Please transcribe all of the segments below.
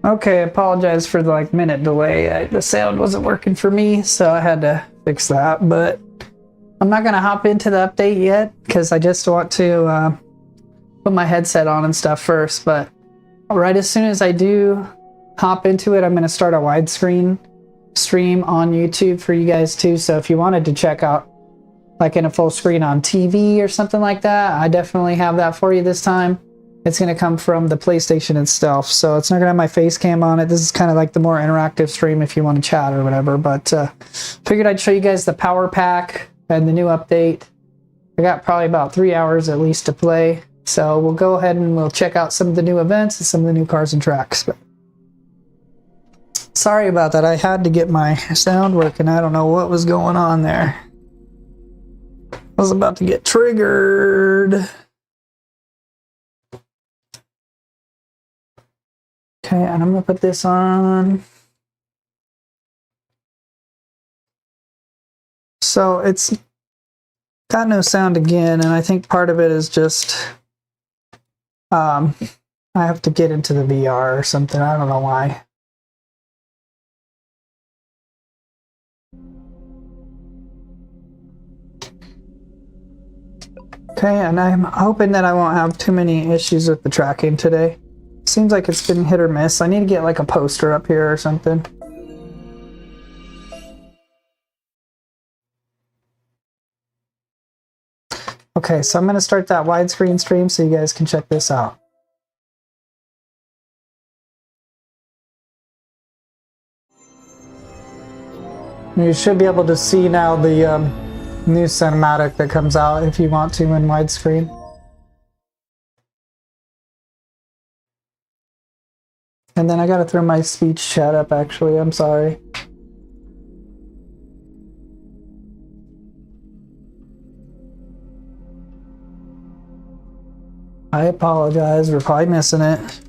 Okay, I apologize for the like minute delay. The sound wasn't working for me, so I had to fix that. But I'm not gonna hop into the update yet because I just want to put my headset on and stuff first. But right as soon as I do hop into it, I'm gonna start a widescreen stream on YouTube for you guys too. So if you wanted to check out like in a full screen on TV or something like that, I definitely have that for you this time. It's going to come from the PlayStation itself, so it's not going to have my face cam on it. This is kind of like the more interactive stream if you want to chat or whatever, but figured I'd show you guys the power pack and the new update. I got probably about 3 hours at least to play, so we'll go ahead and we'll check out some of the new events and some of the new cars and tracks. But sorry about that, I had to get my sound working. I don't know what was going on there. I was about to get triggered. Okay, and I'm gonna put this on. So it's got no sound again, and I think part of it is just I have to get into the VR or something. I don't know why. Okay, and I'm hoping that I won't have too many issues with the tracking today. Seems like it's been hit or miss. I need to get like a poster up here or something. Okay, so I'm going to start that widescreen stream so you guys can check this out. You should be able to see now the new cinematic that comes out if you want to in widescreen. And then I gotta throw my speech chat up actually, I'm sorry. I apologize, we're probably missing it.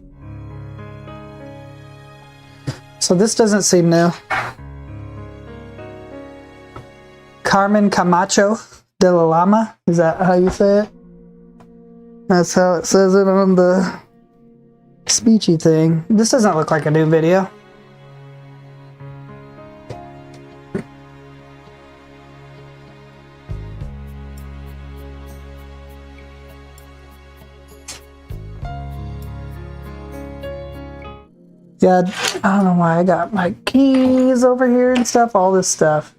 So this doesn't seem new. Carmen Camacho de la Llama, is that how you say it? That's how it says it on the speechy thing. This doesn't look like a new video. Yeah, I don't know why I got my keys over here and stuff, all this stuff.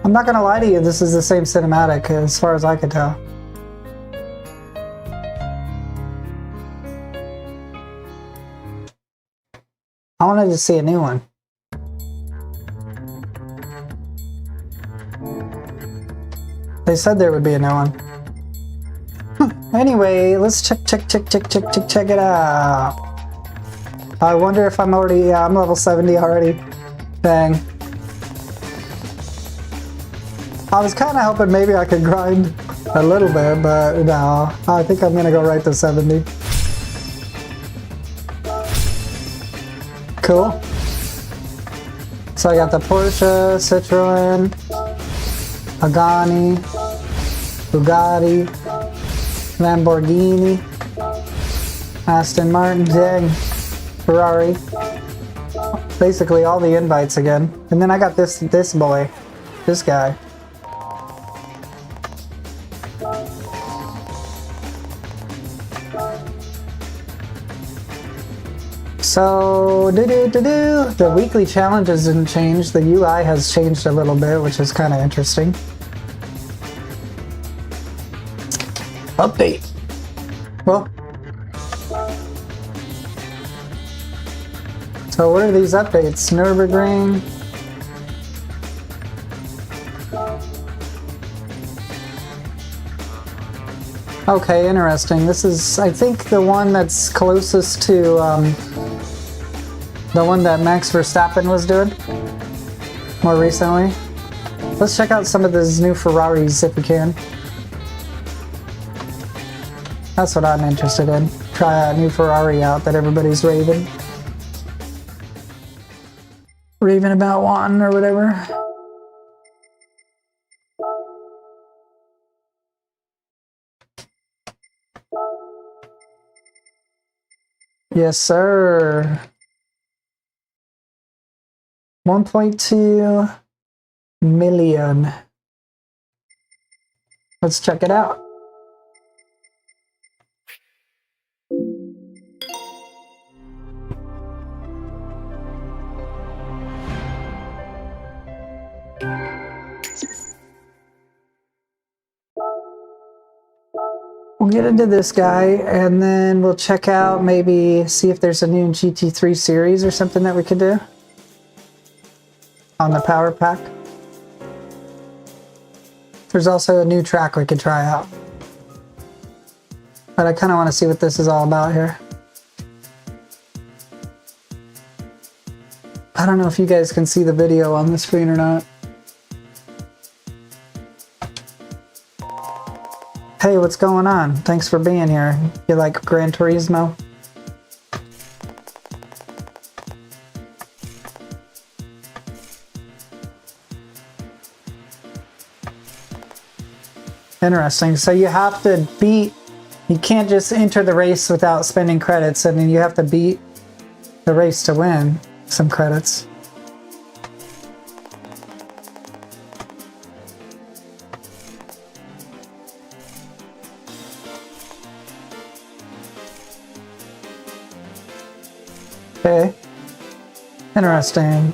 I'm not gonna lie to you, this is the same cinematic as far as I could tell. I wanted to see a new one. They said there would be a new one. Anyway, let's check it out. I wonder if I'm already, yeah, I'm level 70 already. Dang. I was kind of hoping maybe I could grind a little bit, but no, I think I'm gonna go right to 70. Cool. So I got the Porsche, Citroen, Pagani, Bugatti, Lamborghini, Aston Martin, dang, Ferrari. Basically all the invites again. And then I got this boy, this guy. So, the weekly challenges didn't change. The UI has changed a little bit, which is kind of interesting. Update. Well, so what are these updates? Nürburgring. Okay, interesting. This is, I think, the one that's closest to the one that Max Verstappen was doing more recently. Let's check out some of those new Ferraris if we can. That's what I'm interested in. Try a new Ferrari out that everybody's raving about wanting or whatever. Yes, sir. 1.2 million. Let's check it out. We'll get into this guy and then we'll check out, maybe see if there's a new GT3 series or something that we could do on the power pack. There's also a new track we could try out. But I kind of want to see what this is all about here. I don't know if you guys can see the video on the screen or not. Hey, what's going on? Thanks for being here. You like Gran Turismo? Interesting. So you have to beat, you can't just enter the race without spending credits, and then you have to beat the race to win some credits. Okay. Interesting.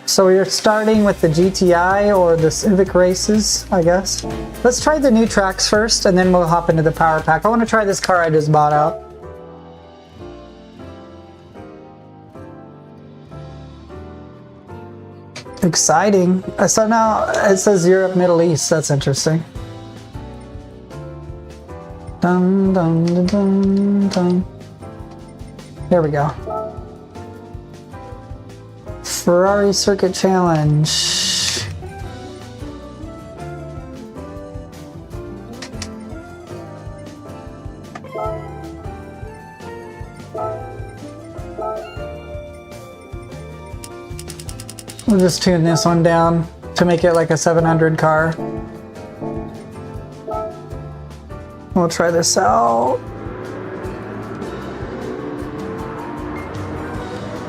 So we're starting with the GTI or the Civic races, I guess. Let's try the new tracks first, and then we'll hop into the power pack. I want to try this car I just bought out. Exciting. So now it says Europe, Middle East. That's interesting. Dun, dun, dun, dun, dun. There we go. Ferrari Circuit Challenge. We'll just tune this one down to make it like a 700 car. We'll try this out.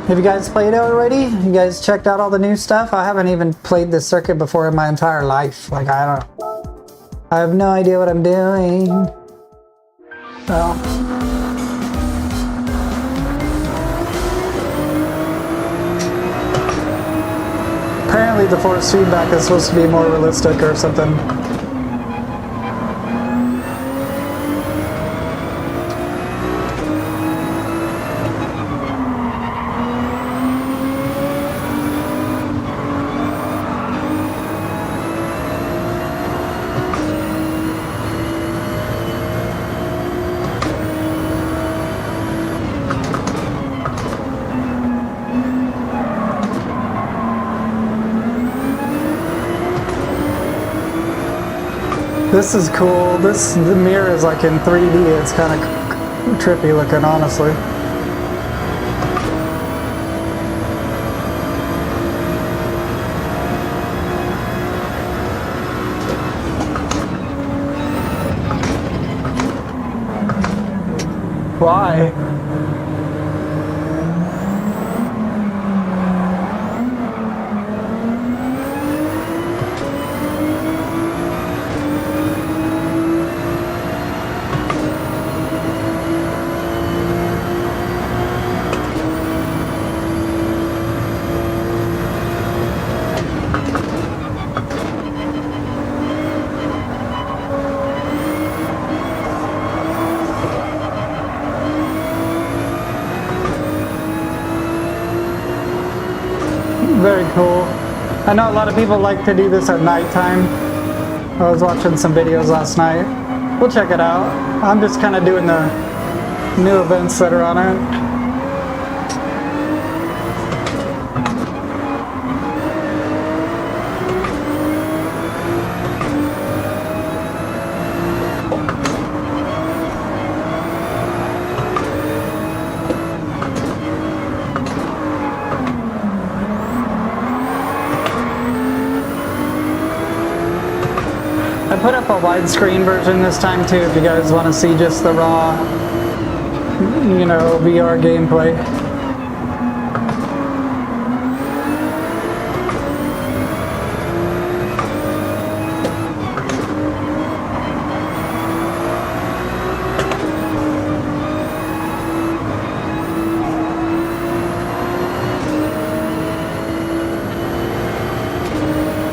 Have you guys played it already? You guys checked out all the new stuff? I haven't even played this circuit before in my entire life. Like, I have no idea what I'm doing. So. Apparently the force feedback is supposed to be more realistic or something. This is cool. The mirror is like in 3D. It's kind of trippy looking, honestly. Why? Very cool. I know a lot of people like to do this at nighttime. I was watching some videos last night. We'll check it out. I'm just kind of doing the new events that are on it. I put up a widescreen version this time too if you guys want to see just the raw, you know, VR gameplay.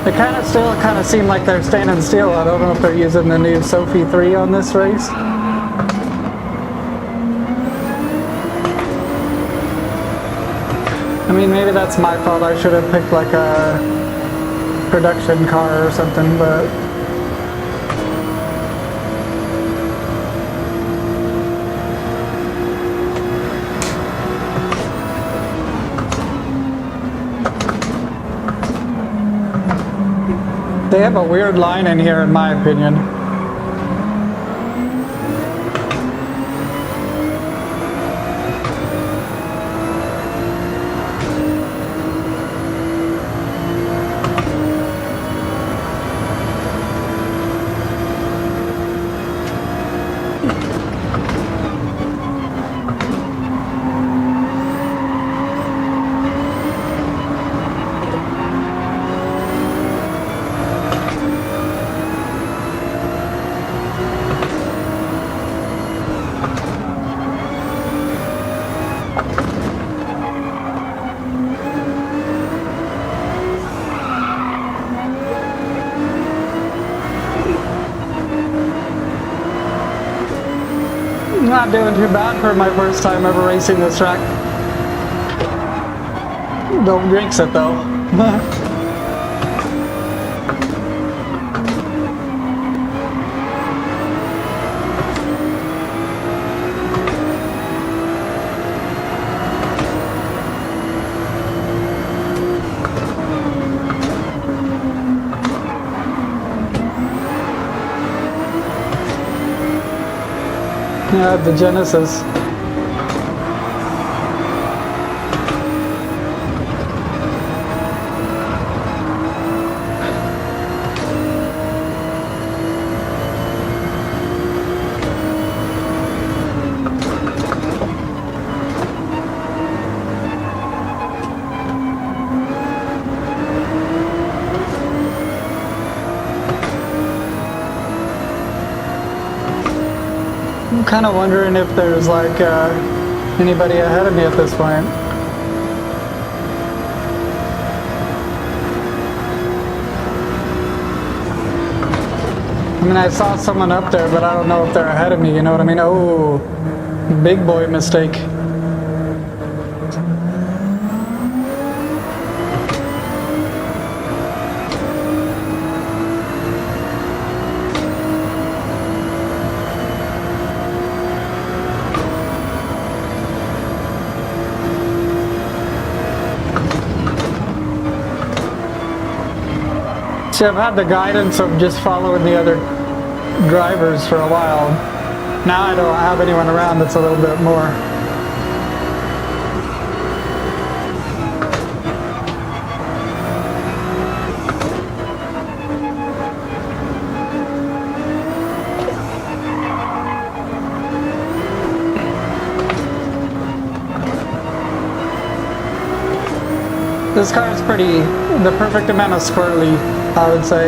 It kind of seem like they're standing still. I don't know if they're using the new Sophie 3 on this race. I mean, maybe that's my fault. I should have picked like a production car or something, but they have a weird line in here, in my opinion. Not doing too bad for my first time ever racing this track. Don't jinx it though. Yeah, the Genesis. I'm kind of wondering if there's like anybody ahead of me at this point. I mean, I saw someone up there, but I don't know if they're ahead of me, you know what I mean? Oh, big boy mistake. See, I've had the guidance of just following the other drivers for a while. Now I don't have anyone around that's a little bit more. This car is pretty, the perfect amount of squirrely, I would say.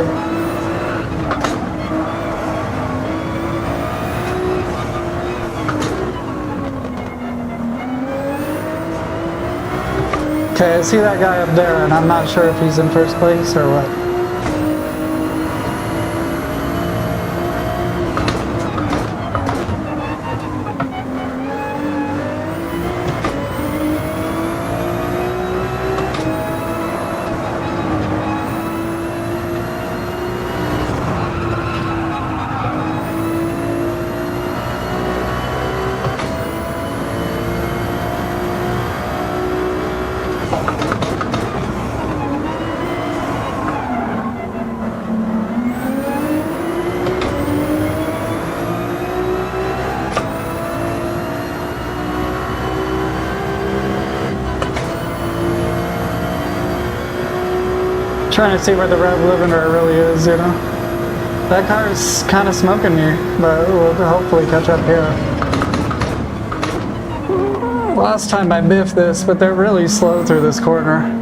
Okay, I see that guy up there, and I'm not sure if he's in first place or what. Trying to see where the rev limiter really is, you know. That car's kind of smoking me, but we'll hopefully catch up here. Last time I biffed this, but they're really slow through this corner.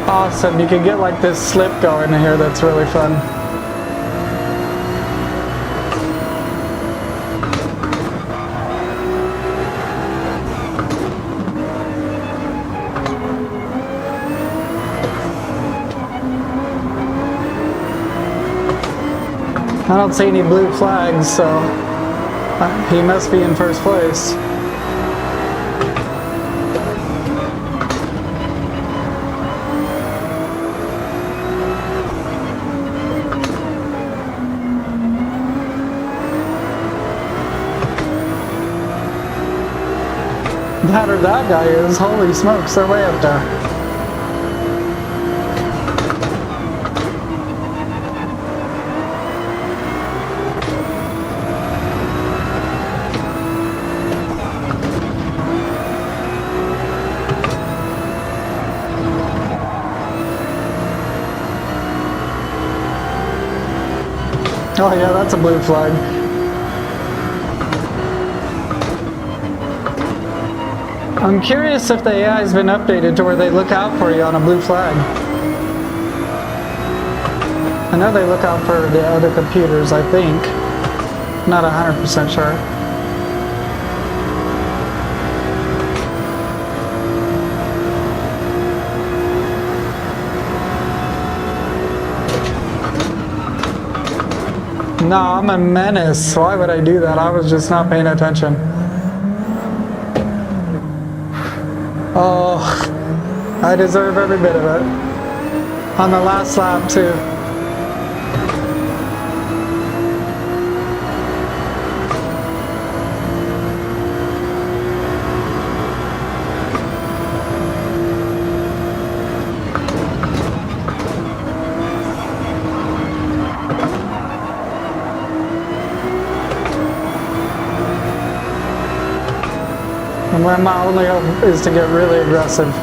Awesome, you can get like this slip going here that's really fun. I don't see any blue flags, so he must be in first place. That or that guy is. Holy smokes, they're way up there. Oh yeah, that's a blue flag. I'm curious if the AI has been updated to where they look out for you on a blue flag. I know they look out for the other computers, I think. Not 100% sure. No, I'm a menace. Why would I do that? I was just not paying attention. Oh, I deserve every bit of it. On the last lap, too. And my only hope is to get really aggressive.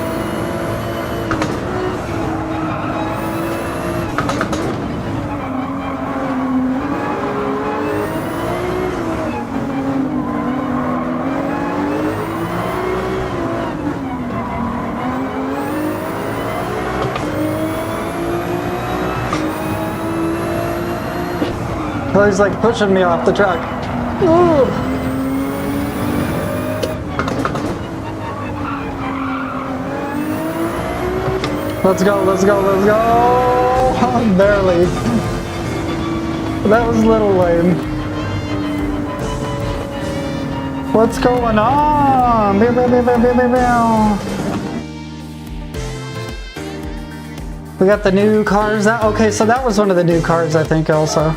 Oh, he's like pushing me off the track. Ooh. Let's go, let's go, let's go! Barely. That was a little lame. What's going on? We got the new cars. Okay, so that was one of the new cars, I think, also.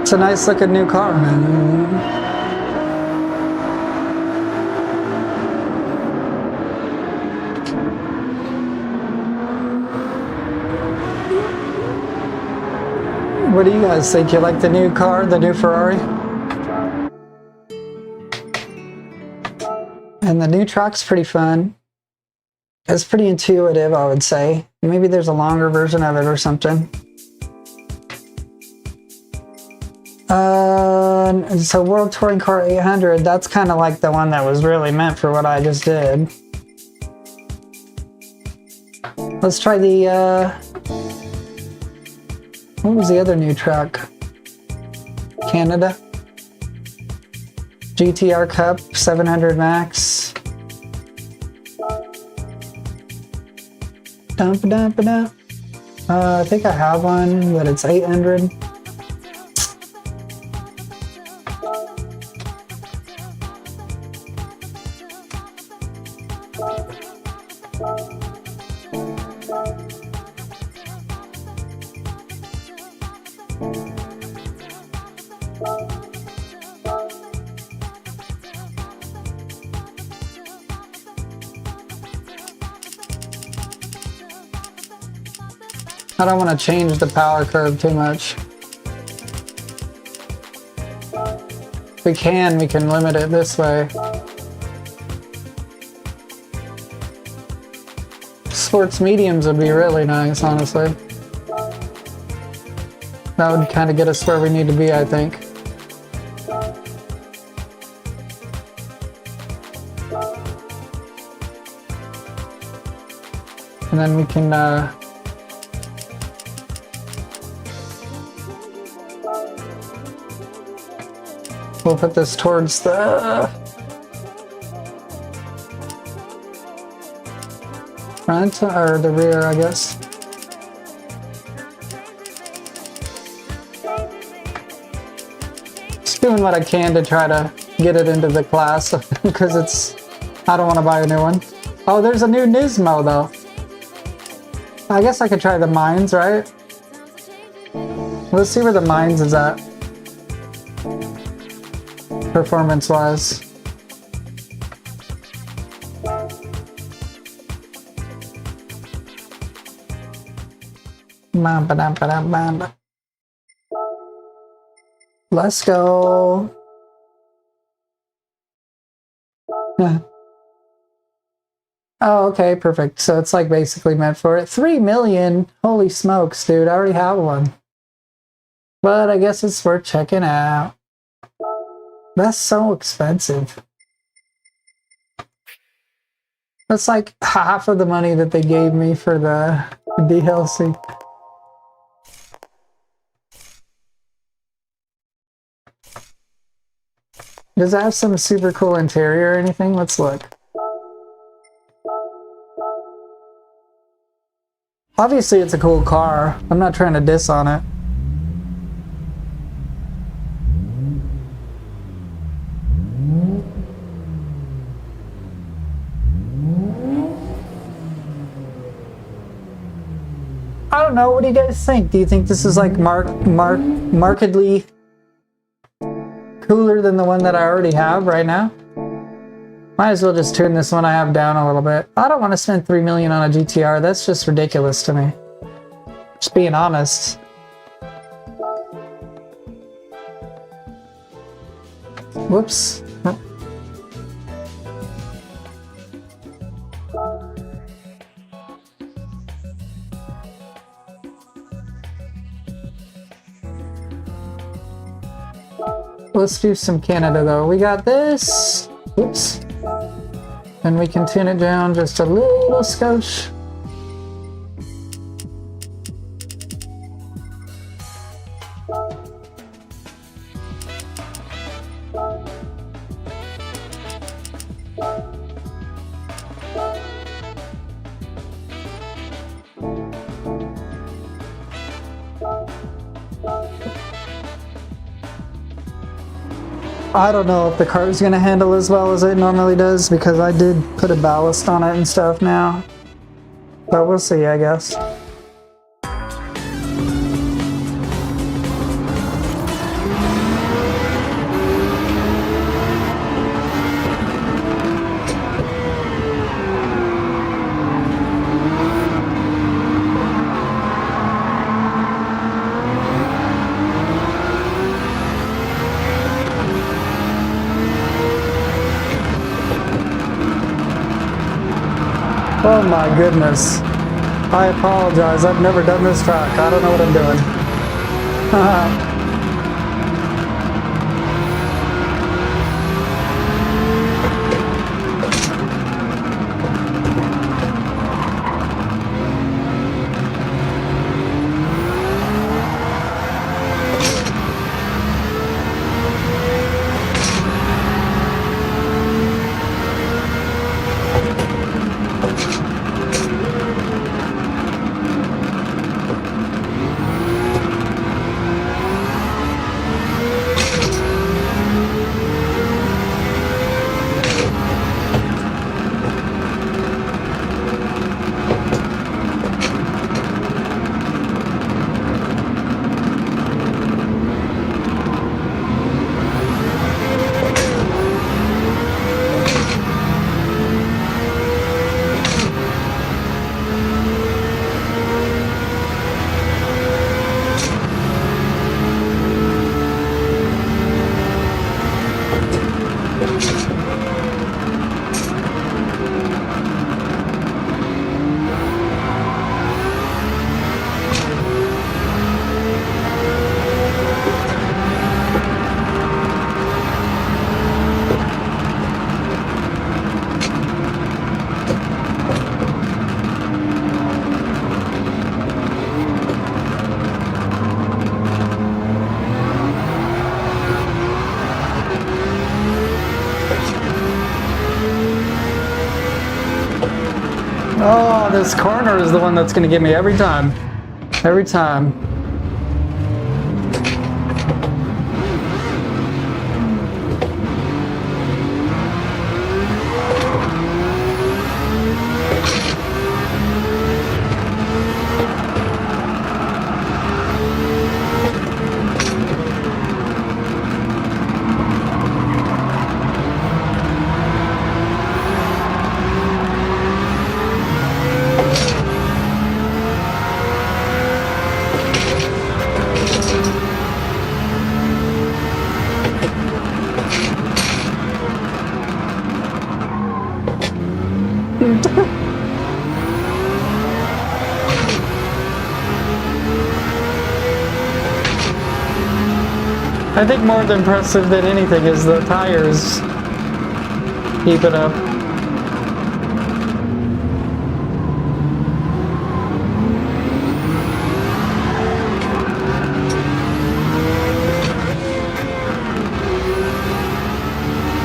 It's a nice looking new car, man. What do you guys think? You like the new car, the new Ferrari? And the new track's pretty fun. It's pretty intuitive, I would say. Maybe there's a longer version of it or something. So World Touring Car 800, that's kind of like the one that was really meant for what I just did. Let's try the, what was the other new track? Canada? GTR Cup 700 Max. Dump. I think I have one, but it's 800. I don't want to change the power curve too much. If we can limit it this way. Sports mediums would be really nice, honestly. That would kind of get us where we need to be, I think. And then we can we'll put this towards the front or the rear, I guess. Just doing what I can to try to get it into the class because I don't want to buy a new one. Oh, there's a new Nismo though. I guess I could try the Mines, right? Let's see where the Mines is at. Performance-wise. Let's go. Oh, okay, perfect. So it's like basically meant for it. 3 million? Holy smokes, dude. I already have one. But I guess it's worth checking out. That's so expensive. That's like half of the money that they gave me for the DLC. Does it have some super cool interior or anything? Let's look. Obviously it's a cool car. I'm not trying to diss on it. I don't know, what do you guys think? Do you think this is like markedly cooler than the one that I already have right now? Might as well just turn this one I have down a little bit. I don't want to spend 3 million on a GTR. That's just ridiculous to me. Just being honest. Whoops. Let's do some Canada though. We got this. Oops. And we can tune it down just a little skosh. I don't know if the car is going to handle as well as it normally does because I did put a ballast on it and stuff now. But we'll see, I guess. Oh my goodness. I apologize. I've never done this track. I don't know what I'm doing. Oh, this corner is the one that's going to get me every time. Every time. I think more impressive than anything is the tires. Keep it up.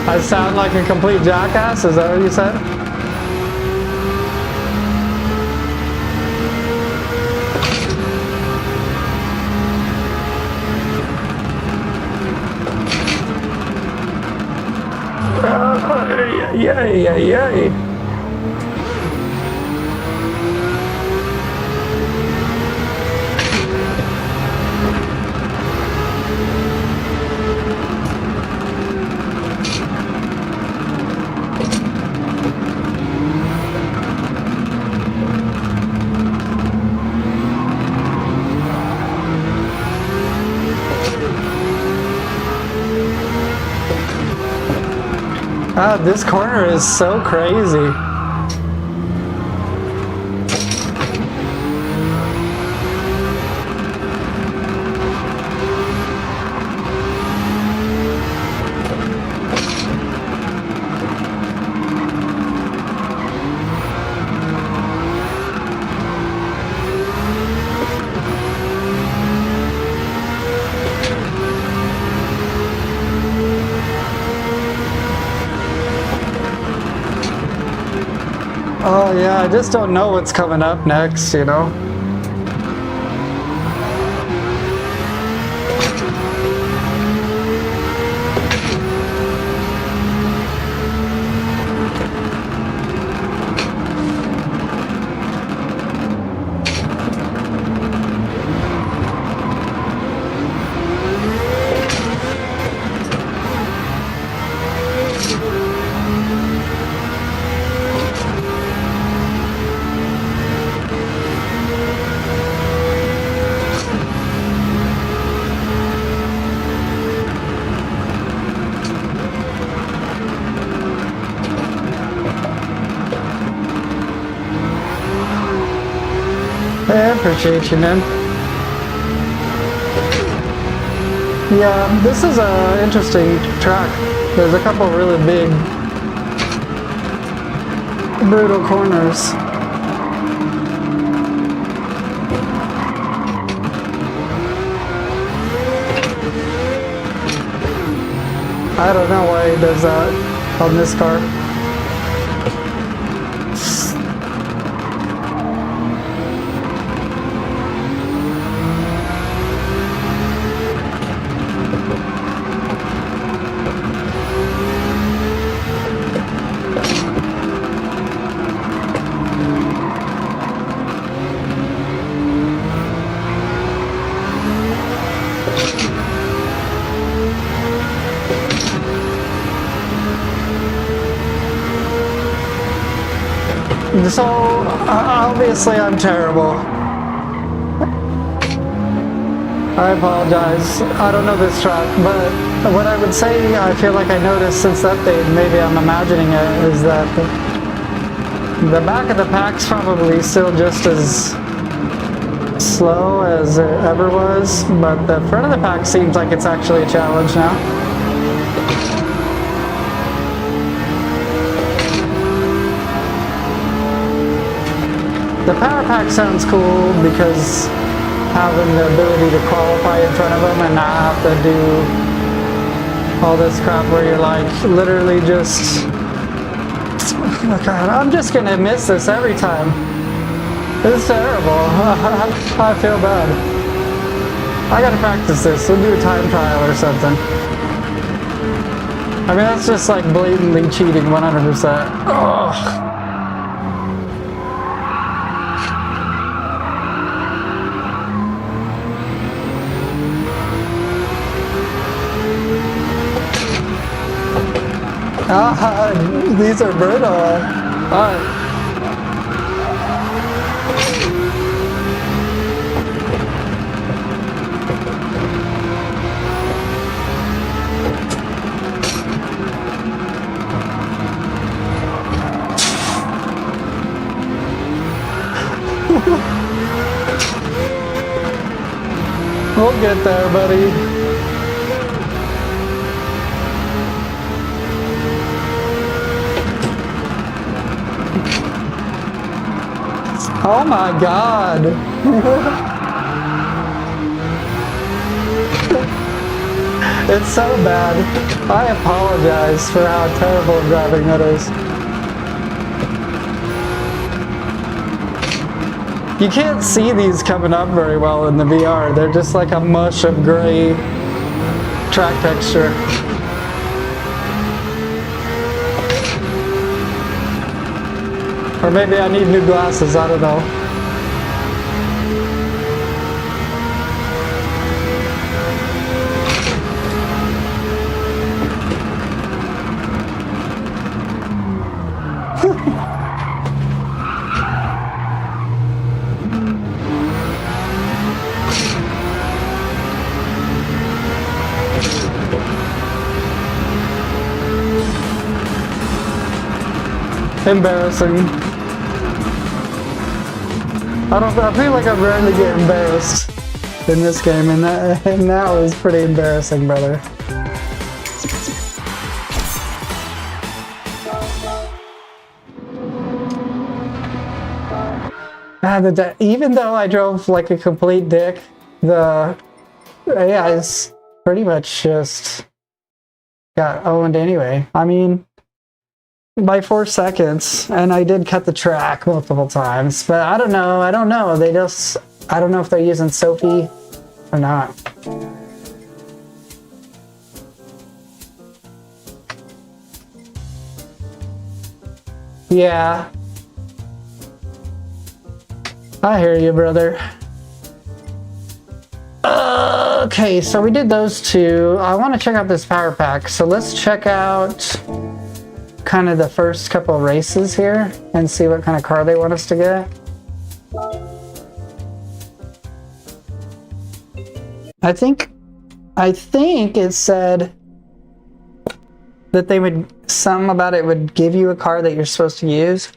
I sound like a complete jackass, is that what you said? Yay. Ah, this corner is so crazy. Oh yeah, I just don't know what's coming up next, you know? I appreciate you, man. Yeah, this is an interesting track. There's a couple really big, brutal corners. I don't know why he does that on this car. So, obviously I'm terrible. I apologize. I don't know this track, but what I would say I feel like I noticed since the update, maybe I'm imagining it, is that the back of the pack's probably still just as slow as it ever was, but the front of the pack seems like it's actually a challenge now. The power pack sounds cool because having the ability to qualify in front of them and not have to do all this crap where you're like literally just Oh God, I'm just gonna miss this every time. This is terrible. I feel bad. I gotta practice this. We'll do a time trial or something. I mean, that's just like blatantly cheating 100%. Ugh. Ah, these are brittle. We'll get there, buddy. Oh my God. It's so bad. I apologize for how terrible driving that is. You can't see these coming up very well in the VR. They're just like a mush of gray track texture. Or maybe I need new glasses, I don't know. Embarrassing. I feel like I rarely get embarrassed in this game, and that was pretty embarrassing, brother. Even though I drove like a complete dick, the AI is pretty much just got owned anyway. I mean, by 4 seconds, and I did cut the track multiple times, but I don't know, I don't know if they're using Sophie or not. Yeah. I hear you, brother. Okay, so we did those two. I want to check out this power pack, so let's check out kind of the first couple of races here and see what kind of car they want us to get. I think it said that they would, something about it would give you a car that you're supposed to use.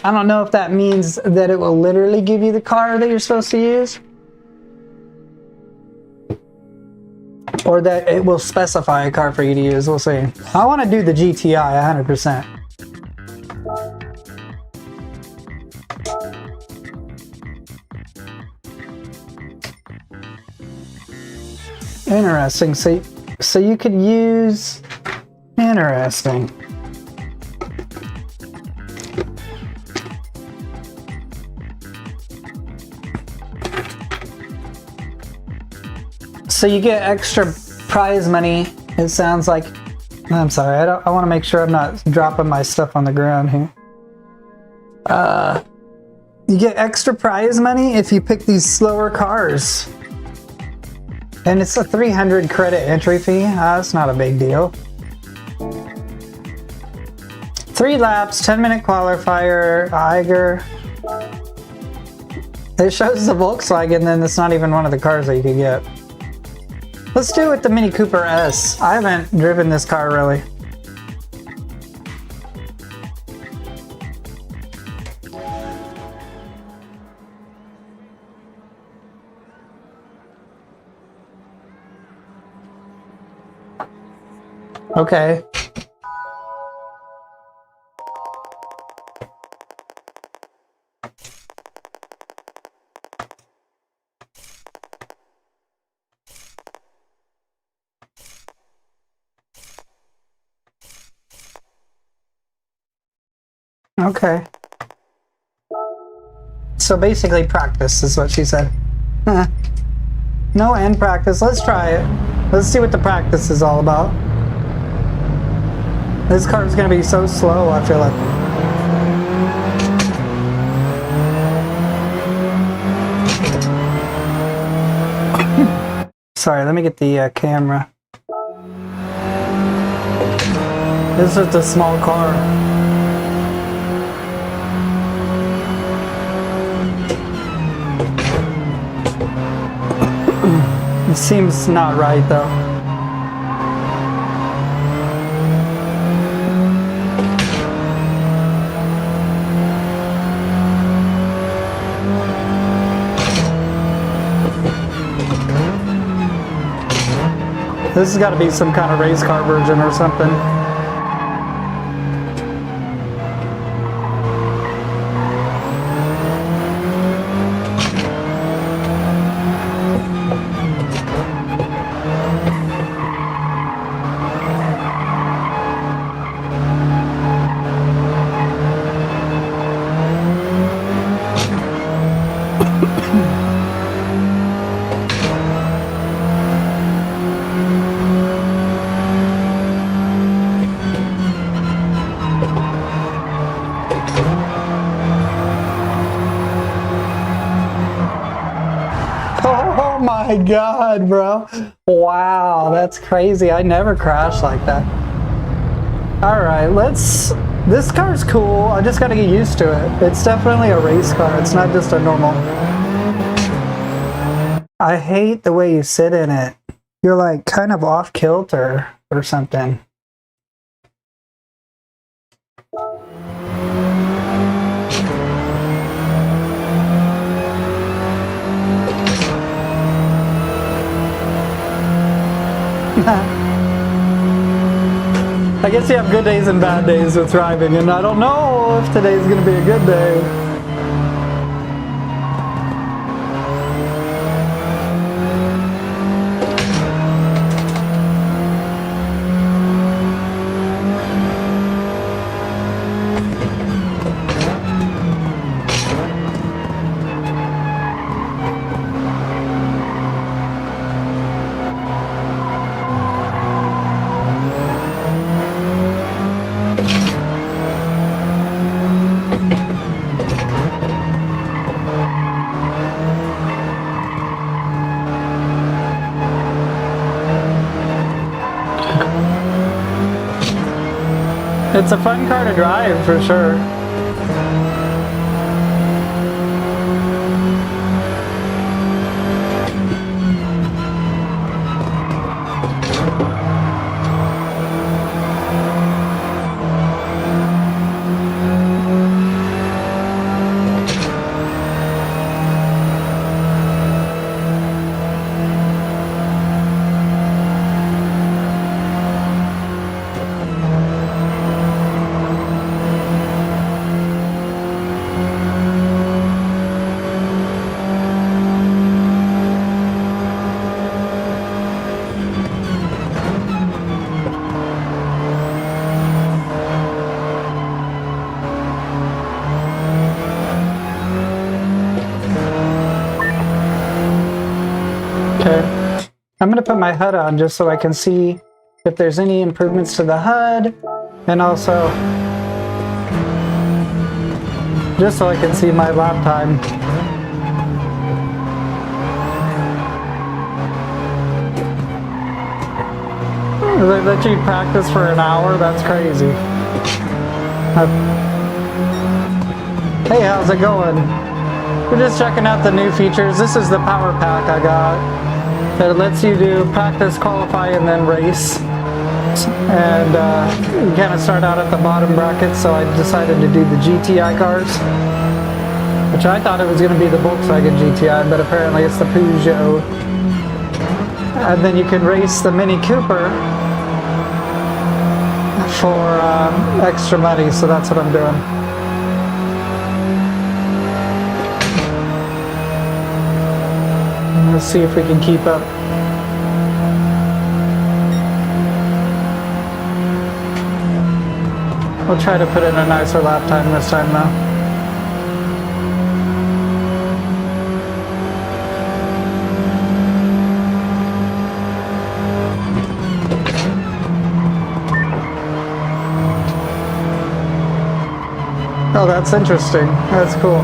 I don't know if that means that it will literally give you the car that you're supposed to use, or that it will specify a car for you to use. We'll see. I want to do the GTI 100%. Interesting. So you could use... Interesting. So you get extra prize money, it sounds like. I'm sorry, I want to make sure I'm not dropping my stuff on the ground here. You get extra prize money if you pick these slower cars. And it's a 300 credit entry fee. That's not a big deal. 3 laps, 10-minute qualifier, Eiger. It shows the Volkswagen, then it's not even one of the cars that you could get. Let's do it with the Mini Cooper S. I haven't driven this car really. Okay. Okay. So basically practice is what she said. No end practice. Let's try it. Let's see what the practice is all about. This car is going to be so slow, I feel like. Sorry, let me get the camera. This is a small car. It seems not right though. This has got to be some kind of race car version or something. Oh my god, bro. Wow, that's crazy. I never crashed like that. Alright, this car's cool. I just gotta get used to it. It's definitely a race car. It's not just a normal. I hate the way you sit in it. You're like kind of off kilter or something. I guess you have good days and bad days with driving, and I don't know if today's gonna be a good day. It's a fun car to drive, for sure. I'm going to put my HUD on just so I can see if there's any improvements to the HUD, and also just so I can see my lap time. They let you practice for an hour? That's crazy. Hey, how's it going? We're just checking out the new features. This is the power pack I got. It lets you do practice, qualify, and then race. And you kind of start out at the bottom bracket, so I decided to do the GTI cars, which I thought it was going to be the Volkswagen GTI, but apparently it's the Peugeot. And then you can race the Mini Cooper for extra money, so that's what I'm doing. Let's see if we can keep up. We'll try to put in a nicer lap time this time though. Oh, that's interesting. That's cool.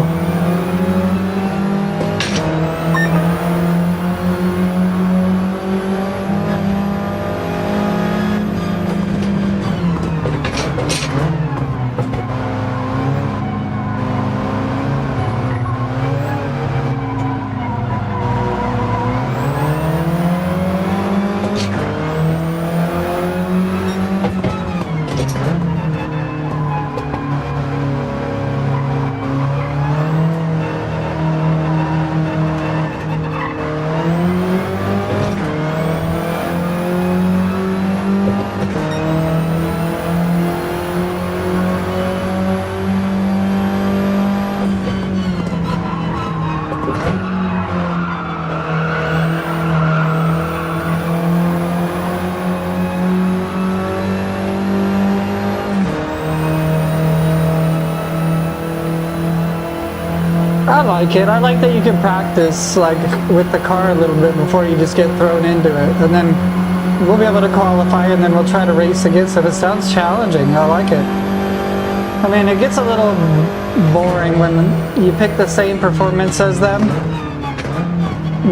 I like it. I like that you can practice like with the car a little bit before you just get thrown into it, and then we'll be able to qualify, and then we'll try to race against it. It sounds challenging. I like it. I mean, it gets a little boring when you pick the same performance as them.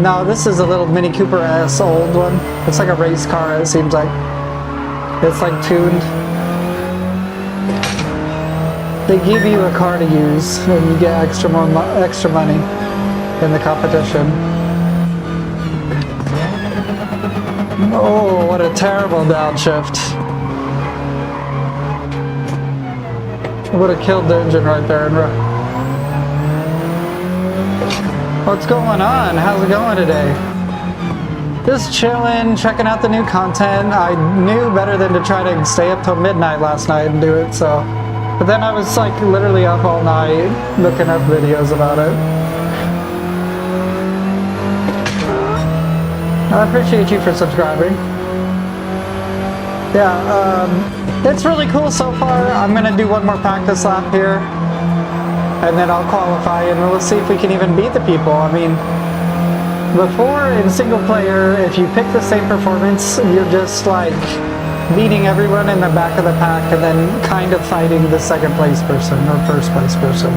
No, this is a little Mini Cooper S old one. It's like a race car, it seems like. It's like tuned. They give you a car to use and you get extra money in the competition. Oh, what a terrible downshift. Would have killed the engine right there. What's going on? How's it going today? Just chilling, checking out the new content. I knew better than to try to stay up till midnight last night and do it, so. But then I was like literally up all night looking up videos about it. I appreciate you for subscribing. Yeah, it's really cool so far. I'm gonna do one more practice lap here, and then I'll qualify, and we'll see if we can even beat the people. I mean, before in single player, if you pick the same performance, you're just like beating everyone in the back of the pack and then kind of fighting the second place person or first place person.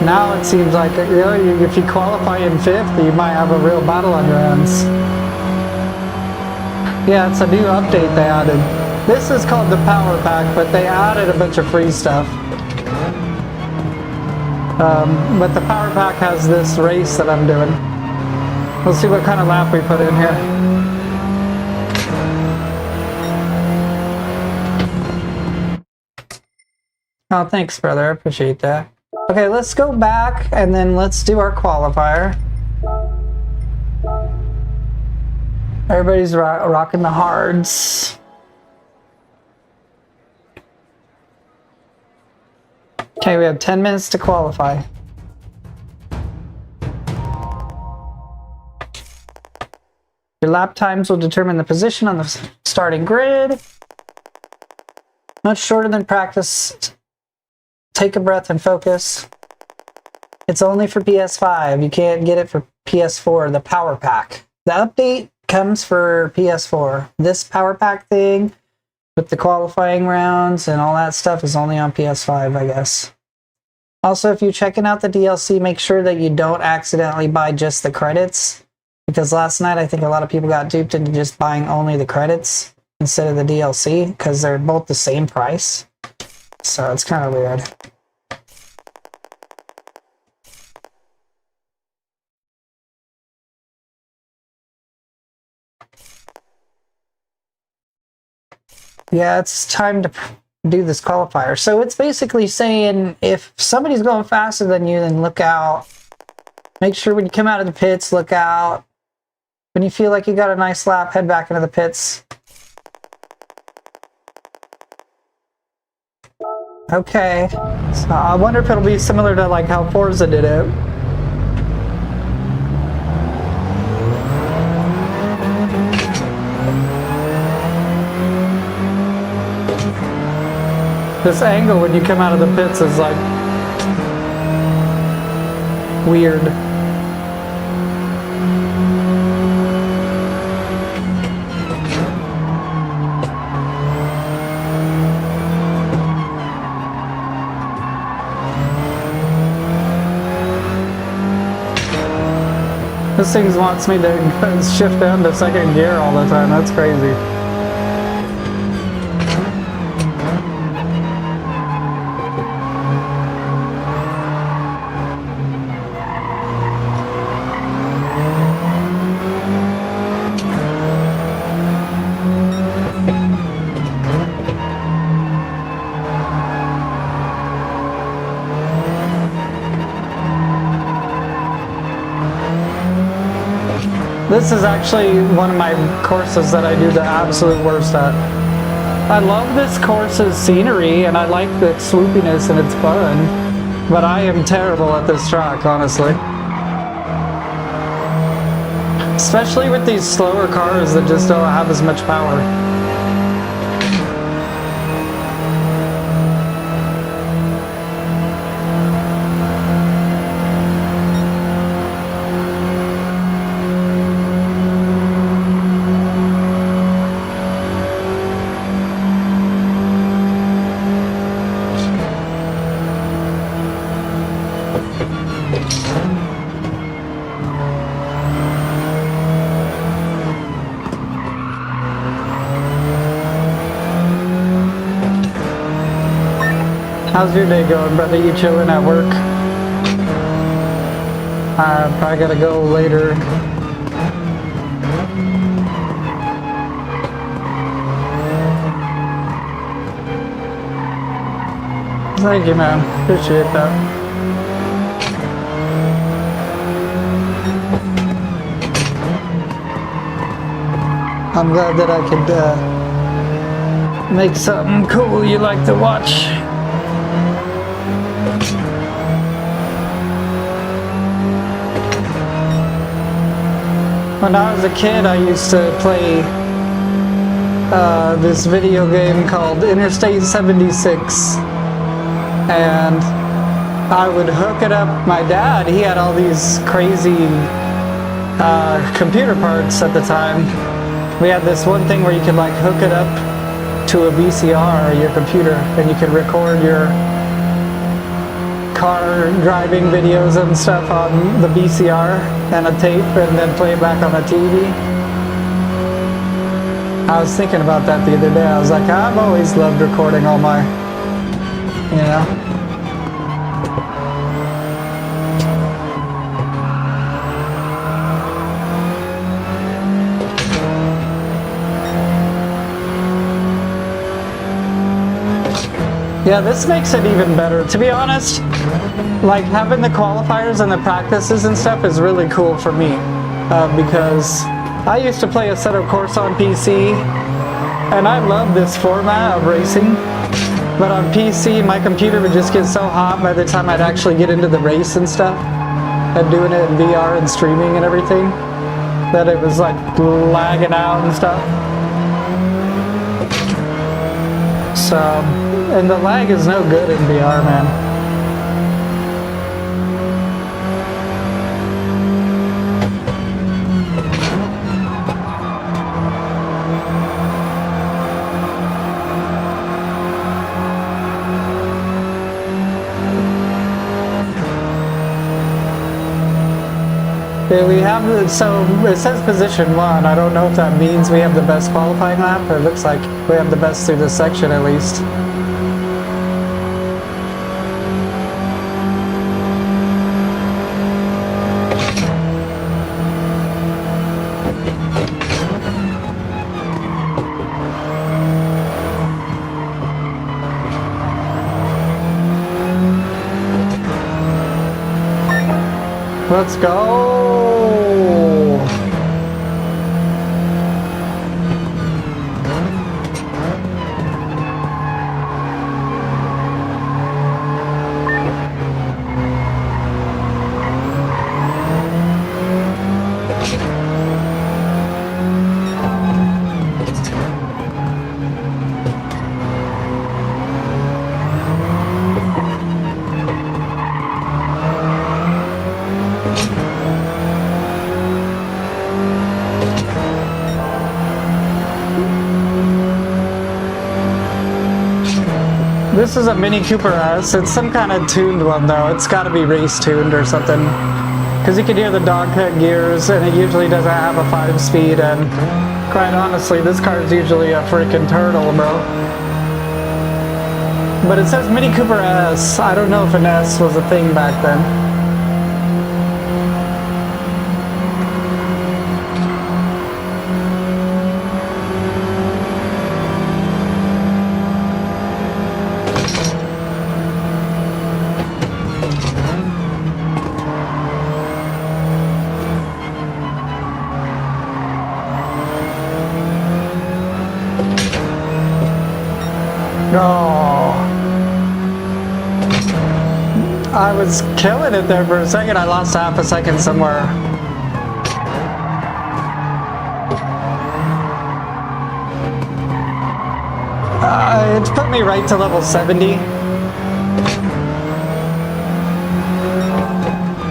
Now it seems like, you know, if you qualify in fifth, you might have a real battle on your hands. Yeah, it's a new update they added. This is called the Power Pack, but they added a bunch of free stuff. But the Power Pack has this race that I'm doing. We'll see what kind of lap we put in here. Oh, thanks, brother. I appreciate that. Okay, let's go back and then let's do our qualifier. Everybody's rocking the hards. Okay, we have 10 minutes to qualify. Your lap times will determine the position on the starting grid. Much shorter than practice. Take a breath and focus. It's only for PS5. You can't get it for PS4, the Power Pack. The update comes for PS4. This Power Pack thing with the qualifying rounds and all that stuff is only on PS5, I guess. Also, if you're checking out the DLC, make sure that you don't accidentally buy just the credits, because last night I think a lot of people got duped into just buying only the credits instead of the DLC, because they're both the same price. So it's kind of weird. Yeah, it's time to do this qualifier. So it's basically saying if somebody's going faster than you, then look out. Make sure when you come out of the pits, look out. When you feel like you got a nice lap, head back into the pits. Okay. So I wonder if it'll be similar to like how Forza did it. This angle when you come out of the pits is like weird. This thing wants me to shift down to second gear all the time. That's crazy. This is actually one of my courses that I do the absolute worst at. I love this course's scenery and I like the swoopiness and it's fun, but I am terrible at this track, honestly. Especially with these slower cars that just don't have as much power. How's your day going, brother? You chilling at work? I probably gotta go later. Thank you, man. Appreciate that. I'm glad that I could make something cool you like to watch. When I was a kid, I used to play this video game called Interstate 76, and I would hook it up. My dad, he had all these crazy computer parts at the time. We had this one thing where you could like hook it up to a VCR or your computer, and you could record your car driving videos and stuff on the VCR and a tape and then play it back on the TV. I was thinking about that the other day. I was like, I've always loved recording all my, you know. Yeah, this makes it even better. To be honest, like having the qualifiers and the practices and stuff is really cool for me because I used to play a set of course on PC and I love this format of racing, but on PC my computer would just get so hot by the time I'd actually get into the race and stuff and doing it in VR and streaming and everything that it was like lagging out and stuff. So, and the lag is no good in VR, man. Yeah, we have, so it says position 1. I don't know if that means we have the best qualifying lap, but it looks like we have the best through this section at least. Let's go! This is a Mini Cooper S. It's some kind of tuned one though. It's got to be race tuned or something. Because you can hear the dog cut gears, and it usually doesn't have a 5-speed, and quite honestly, this car is usually a freaking turtle, bro. But it says Mini Cooper S. I don't know if an S was a thing back then. Oh, I was killing it there for a second. I lost half a second somewhere. It's put me right to level 70.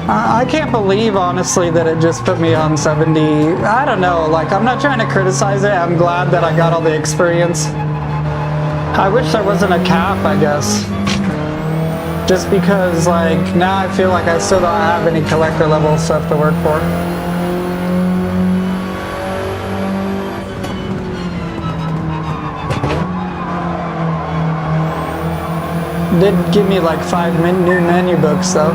I can't believe, honestly, that it just put me on 70. I don't know, like, I'm not trying to criticize it. I'm glad that I got all the experience. I wish there wasn't a cap, I guess. Just because, like, now I feel like I still don't have any collector level stuff to work for. Did give me like 5 new menu books though.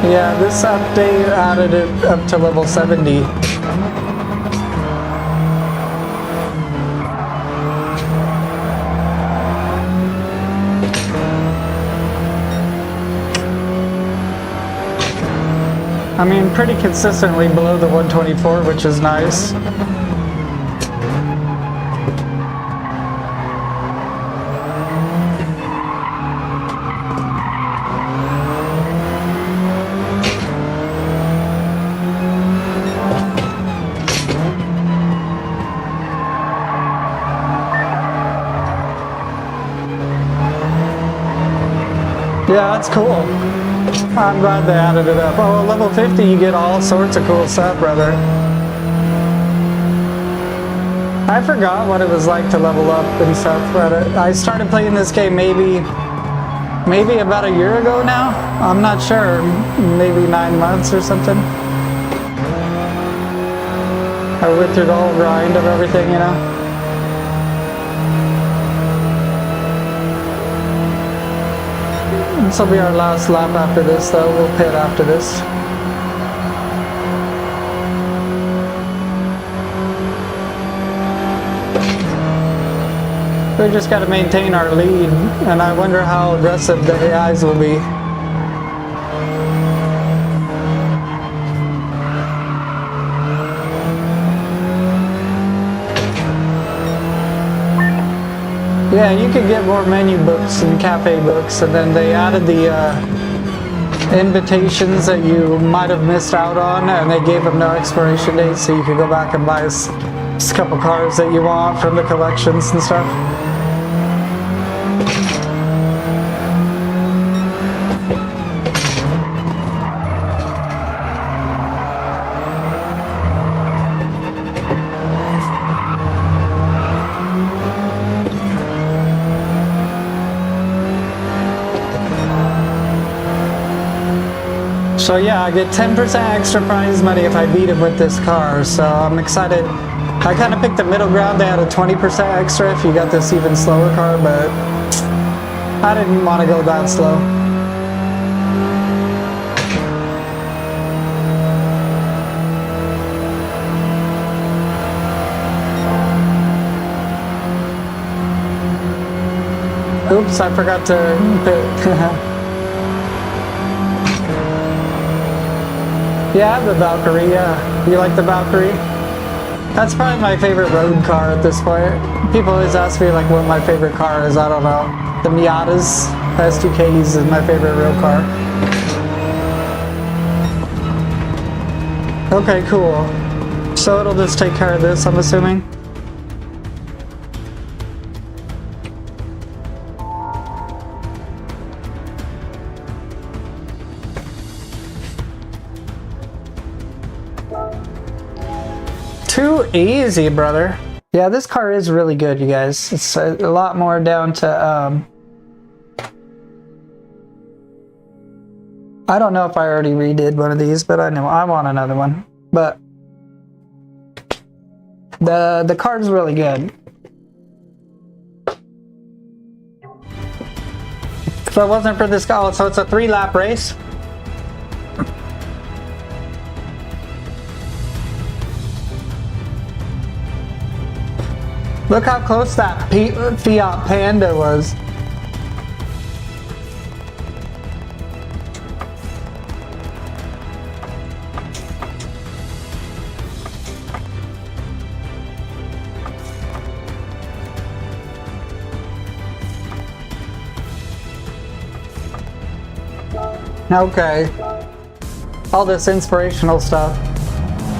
Yeah, this update added it up to level 70. I mean, pretty consistently below the 124, which is nice. Yeah, that's cool. I'm glad they added it up. Oh, level 50, you get all sorts of cool stuff, brother. I forgot what it was like to level up and stuff, but I started playing this game maybe about a year ago now. I'm not sure, maybe 9 months or something. I went through the whole grind of everything, you know. This will be our last lap after this, though. We'll pit after this. We just got to maintain our lead, and I wonder how aggressive the AIs will be. Yeah, you could get more menu books and cafe books, and then they added the invitations that you might have missed out on, and they gave them no expiration date, so you could go back and buy a couple cars that you want from the collections and stuff. So yeah, I get 10% extra prize money if I beat him with this car, so I'm excited. I kind of picked the middle ground. They had a 20% extra if you got this even slower car, but I didn't want to go that slow. Oops, I forgot to pit. Yeah, I have the Valkyrie, yeah. You like the Valkyrie? That's probably my favorite road car at this point. People always ask me like what my favorite car is. I don't know. The Miatas, S2Ks is my favorite road car. Okay, cool. So it'll just take care of this, I'm assuming. Too easy, brother. Yeah, this car is really good, you guys. It's a lot more down to, I don't know if I already redid one of these, but I know I want another one. But the car's really good. If it wasn't for this guy, so it's a 3-lap race. Look how close that Fiat Panda was. Okay. All this inspirational stuff.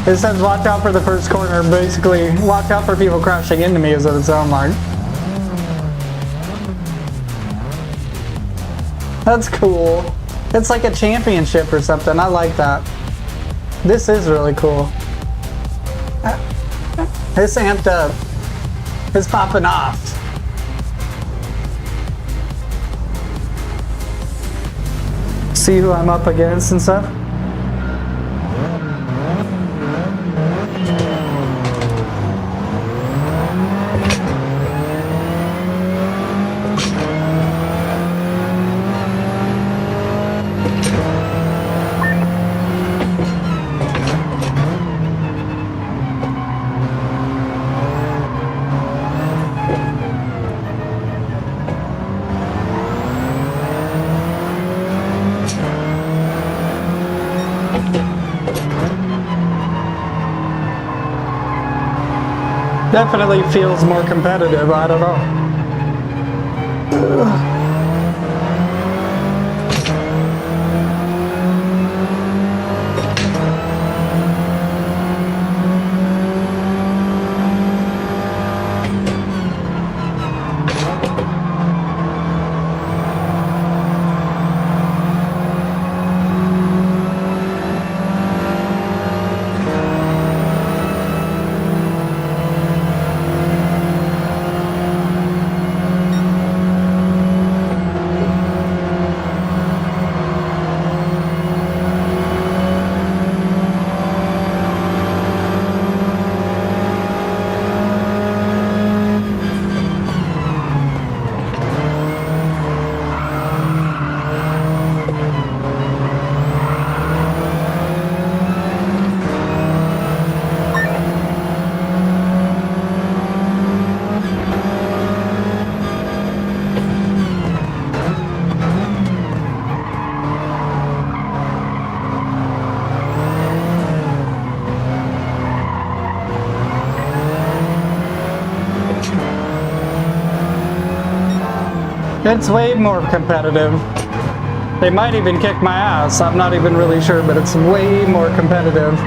It says watch out for the first corner, basically watch out for people crashing into me is what it sounds like. That's cool. It's like a championship or something, I like that. This is really cool. It's amped up. It's popping off. See who I'm up against and stuff? Definitely feels more competitive, I don't know. It's way more competitive. They might even kick my ass, I'm not even really sure, but it's way more competitive.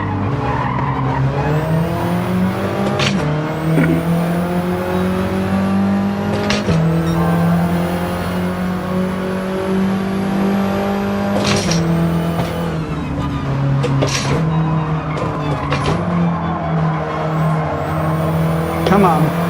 Come on.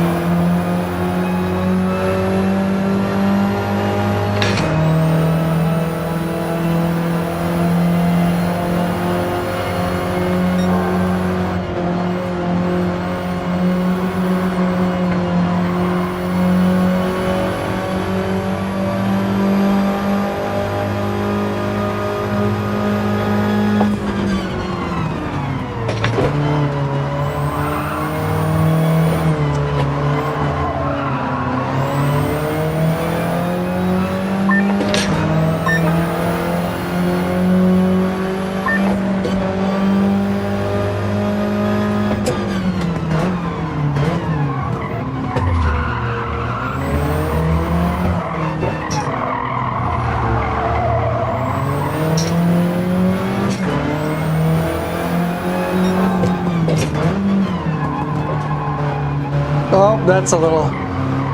That's a little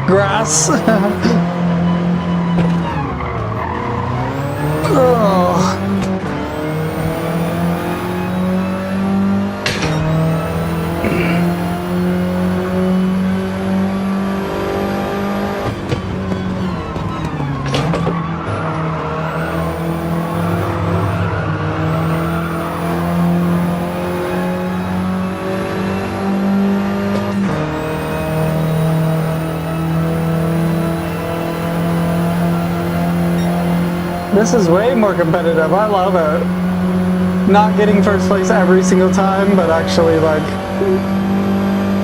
grass. Oh. This is way more competitive. I love it. Not getting first place every single time, but actually like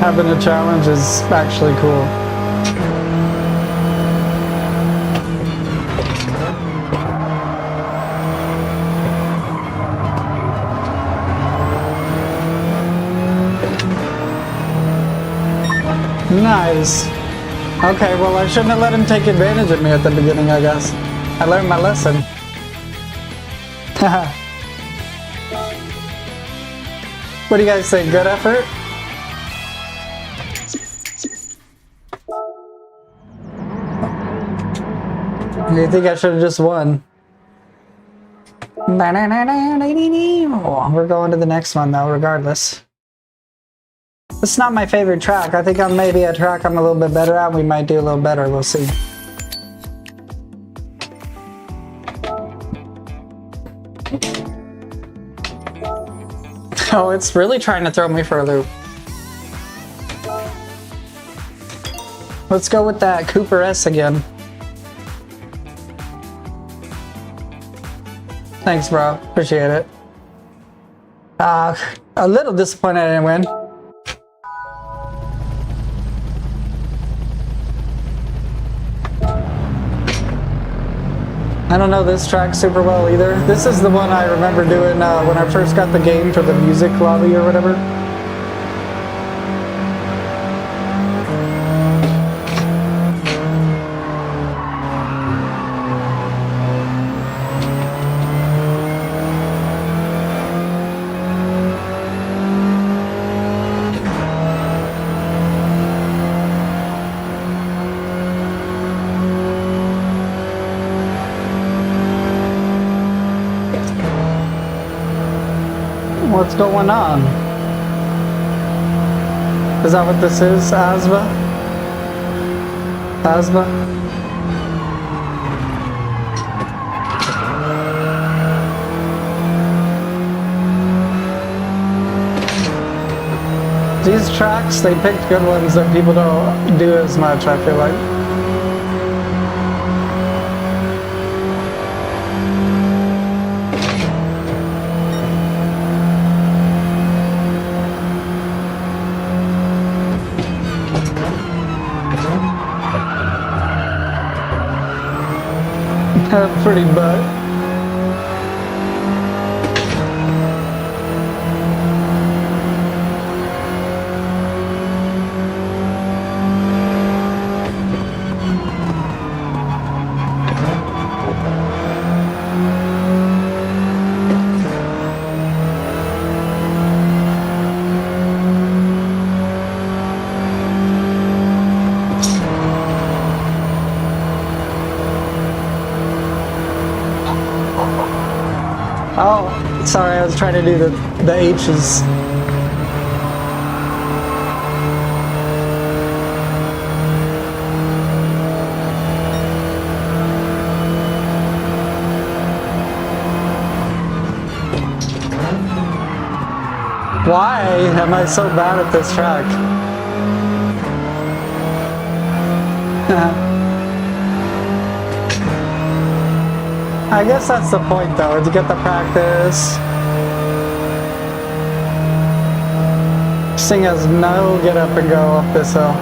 having a challenge is actually cool. Nice. Okay, well I shouldn't have let him take advantage of me at the beginning, I guess. I learned my lesson. Haha. What do you guys think? Good effort? You think I should have just won? We're going to the next one though, regardless. It's not my favorite track. I think I'm maybe a track I'm a little bit better at. We might do a little better. We'll see. Oh, it's really trying to throw me for a loop. Let's go with that Cooper S again. Thanks, bro. Appreciate it. A little disappointed I didn't win. I don't know this track super well either. This is the one I remember doing when I first got the game for the music lobby or whatever. What's going on? Is that what this is? Asthma? Asthma? These tracks, they picked good ones that people don't do as much, I feel like. Pretty butt. Oh, sorry, I was trying to do the H's. Why am I so bad at this track? I guess that's the point though, to get the practice. This thing has no get up and go up this hill.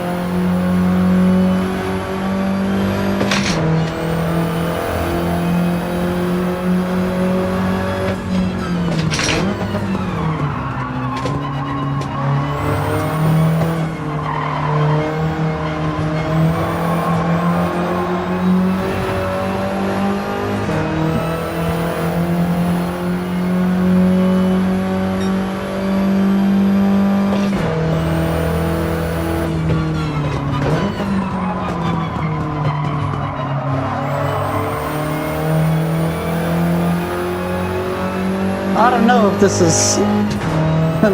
if this is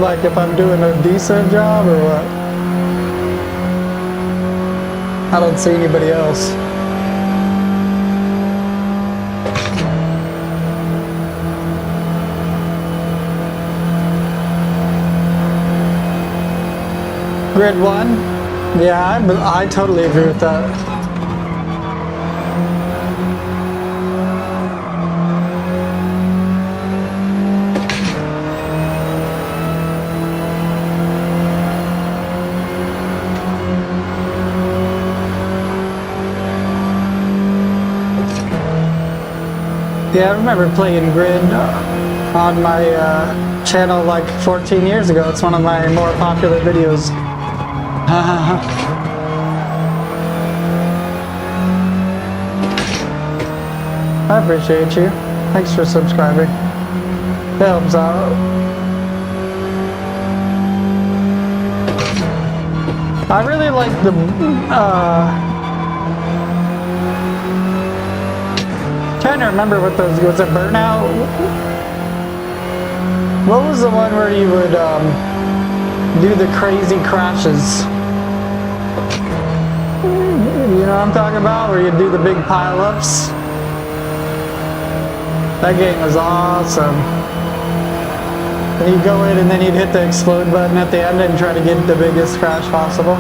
like if I'm doing a decent job or what. I don't see anybody else. Grid 1? Yeah, I totally agree with that. Yeah, I remember playing Grid on my channel like 14 years ago. It's one of my more popular videos. I appreciate you. Thanks for subscribing. It helps out. I really like the trying to remember what those was. It Burnout? What was the one where you would do the crazy crashes? You know what I'm talking about? Where you do the big pile-ups? That game was awesome. And you go in and then you'd hit the explode button at the end and try to get the biggest crash possible.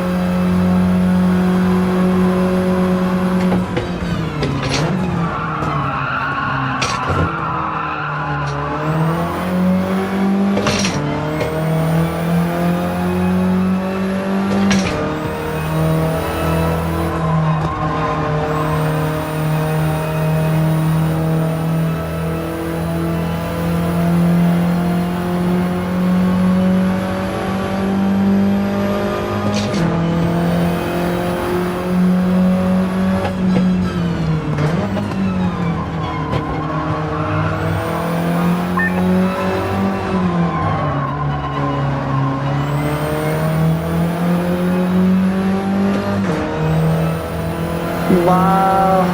Wow.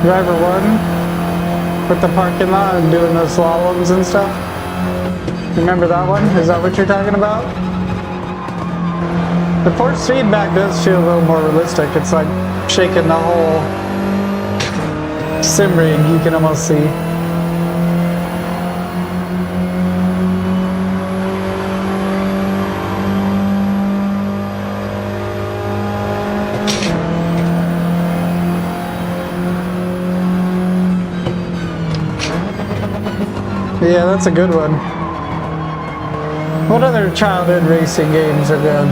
Driver 1 with the parking lot and doing those slaloms and stuff. Remember that one? Is that what you're talking about? The force feedback does feel a little more realistic. It's like shaking the whole sim rig, you can almost see. Yeah, that's a good one. What other childhood racing games are good?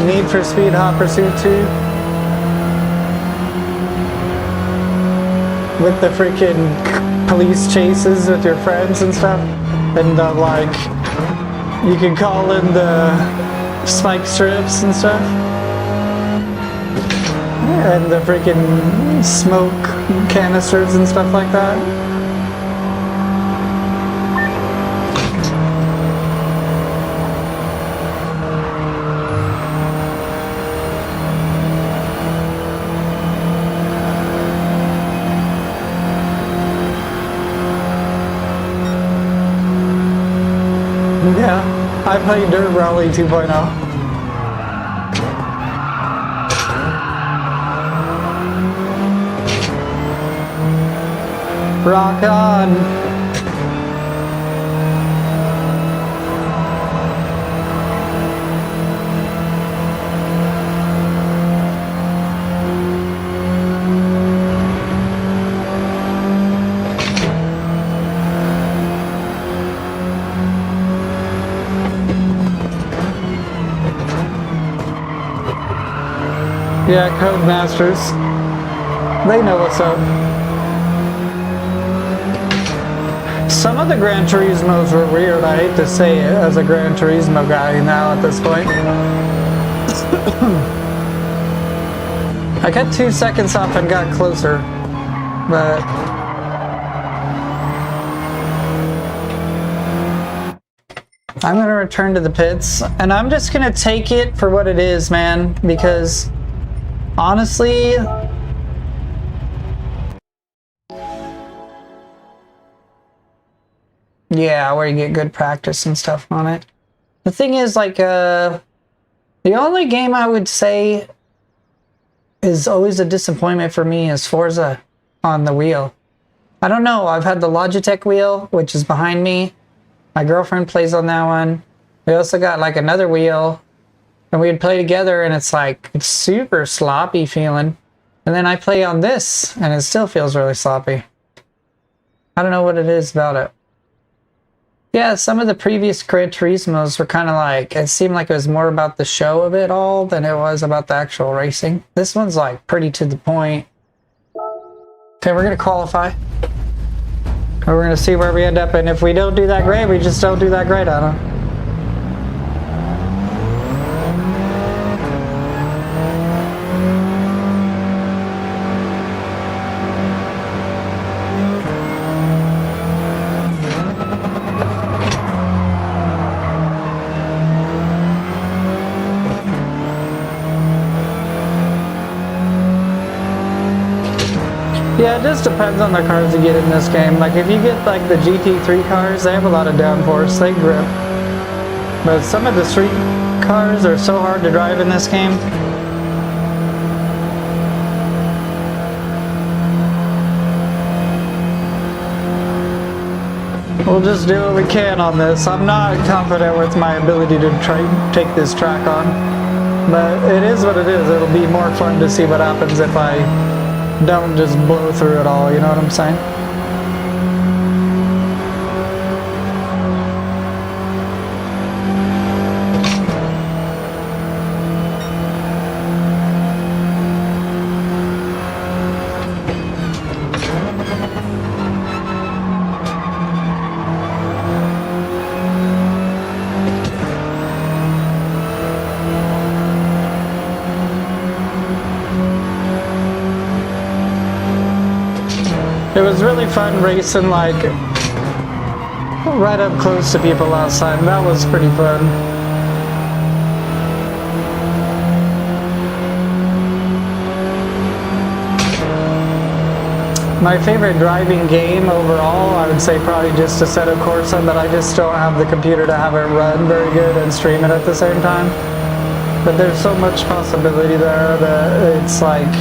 Need for Speed Hot Pursuit 2? With the freaking police chases with your friends and stuff? And like, you can call in the spike strips and stuff? And the freaking smoke canisters and stuff like that? Yeah, I played Dirt Rally 2.0. Rock on! Yeah, Codemasters. They know what's up. Some of the Gran Turismos were weird. I hate to say it as a Gran Turismo guy now at this point. I got 2 seconds off and got closer, but I'm gonna return to the pits, and I'm just gonna take it for what it is, man, because honestly, yeah, where you get good practice and stuff on it. The thing is, like, the only game I would say is always a disappointment for me is Forza on the wheel. I don't know, I've had the Logitech wheel, which is behind me. My girlfriend plays on that one. We also got like another wheel, and we'd play together, and it's like it's super sloppy feeling. And then I play on this, and it still feels really sloppy. I don't know what it is about it. Yeah, some of the previous Gran Turismos were kind of like, it seemed like it was more about the show of it all than it was about the actual racing. This one's like pretty to the point. Okay, we're gonna qualify. And we're gonna see where we end up, and if we don't do that great, we just don't do that great, I don't know. Yeah, it just depends on the cars you get in this game. Like, if you get, like, the GT3 cars, they have a lot of downforce, they grip. But some of the street cars are so hard to drive in this game. We'll just do what we can on this. I'm not confident with my ability to take this track on. But it is what it is. It'll be more fun to see what happens if I don't just blow through it all, you know what I'm saying? It was really fun racing, like, right up close to people last time. That was pretty fun. My favorite driving game overall, I would say probably just Assetto Corsa, but I just don't have the computer to have it run very good and stream it at the same time. But there's so much possibility there that it's like,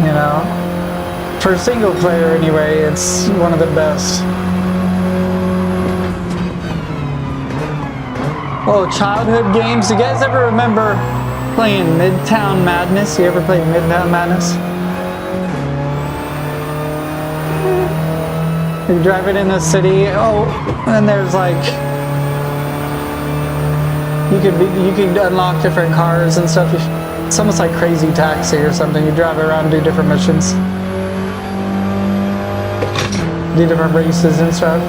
you know, for single player anyway, it's one of the best. Oh, childhood games. You guys ever remember playing Midtown Madness? You ever played Midtown Madness? You're driving in the city, oh, and there's like, you can unlock different cars and stuff. It's almost like Crazy Taxi or something. You drive around and do different missions. Do different races and stuff.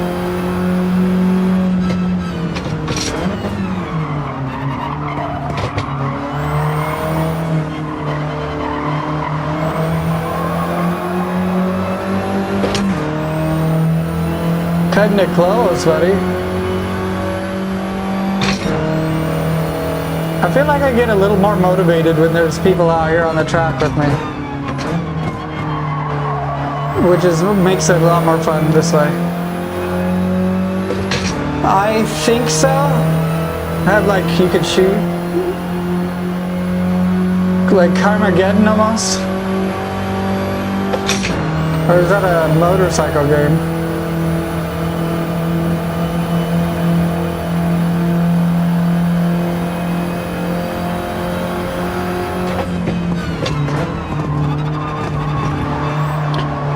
Cutting it close, buddy. I feel like I get a little more motivated when there's people out here on the track with me. Which makes it a lot more fun this way. I think so. Have like you could shoot like Carmageddon almost. Or is that a motorcycle game?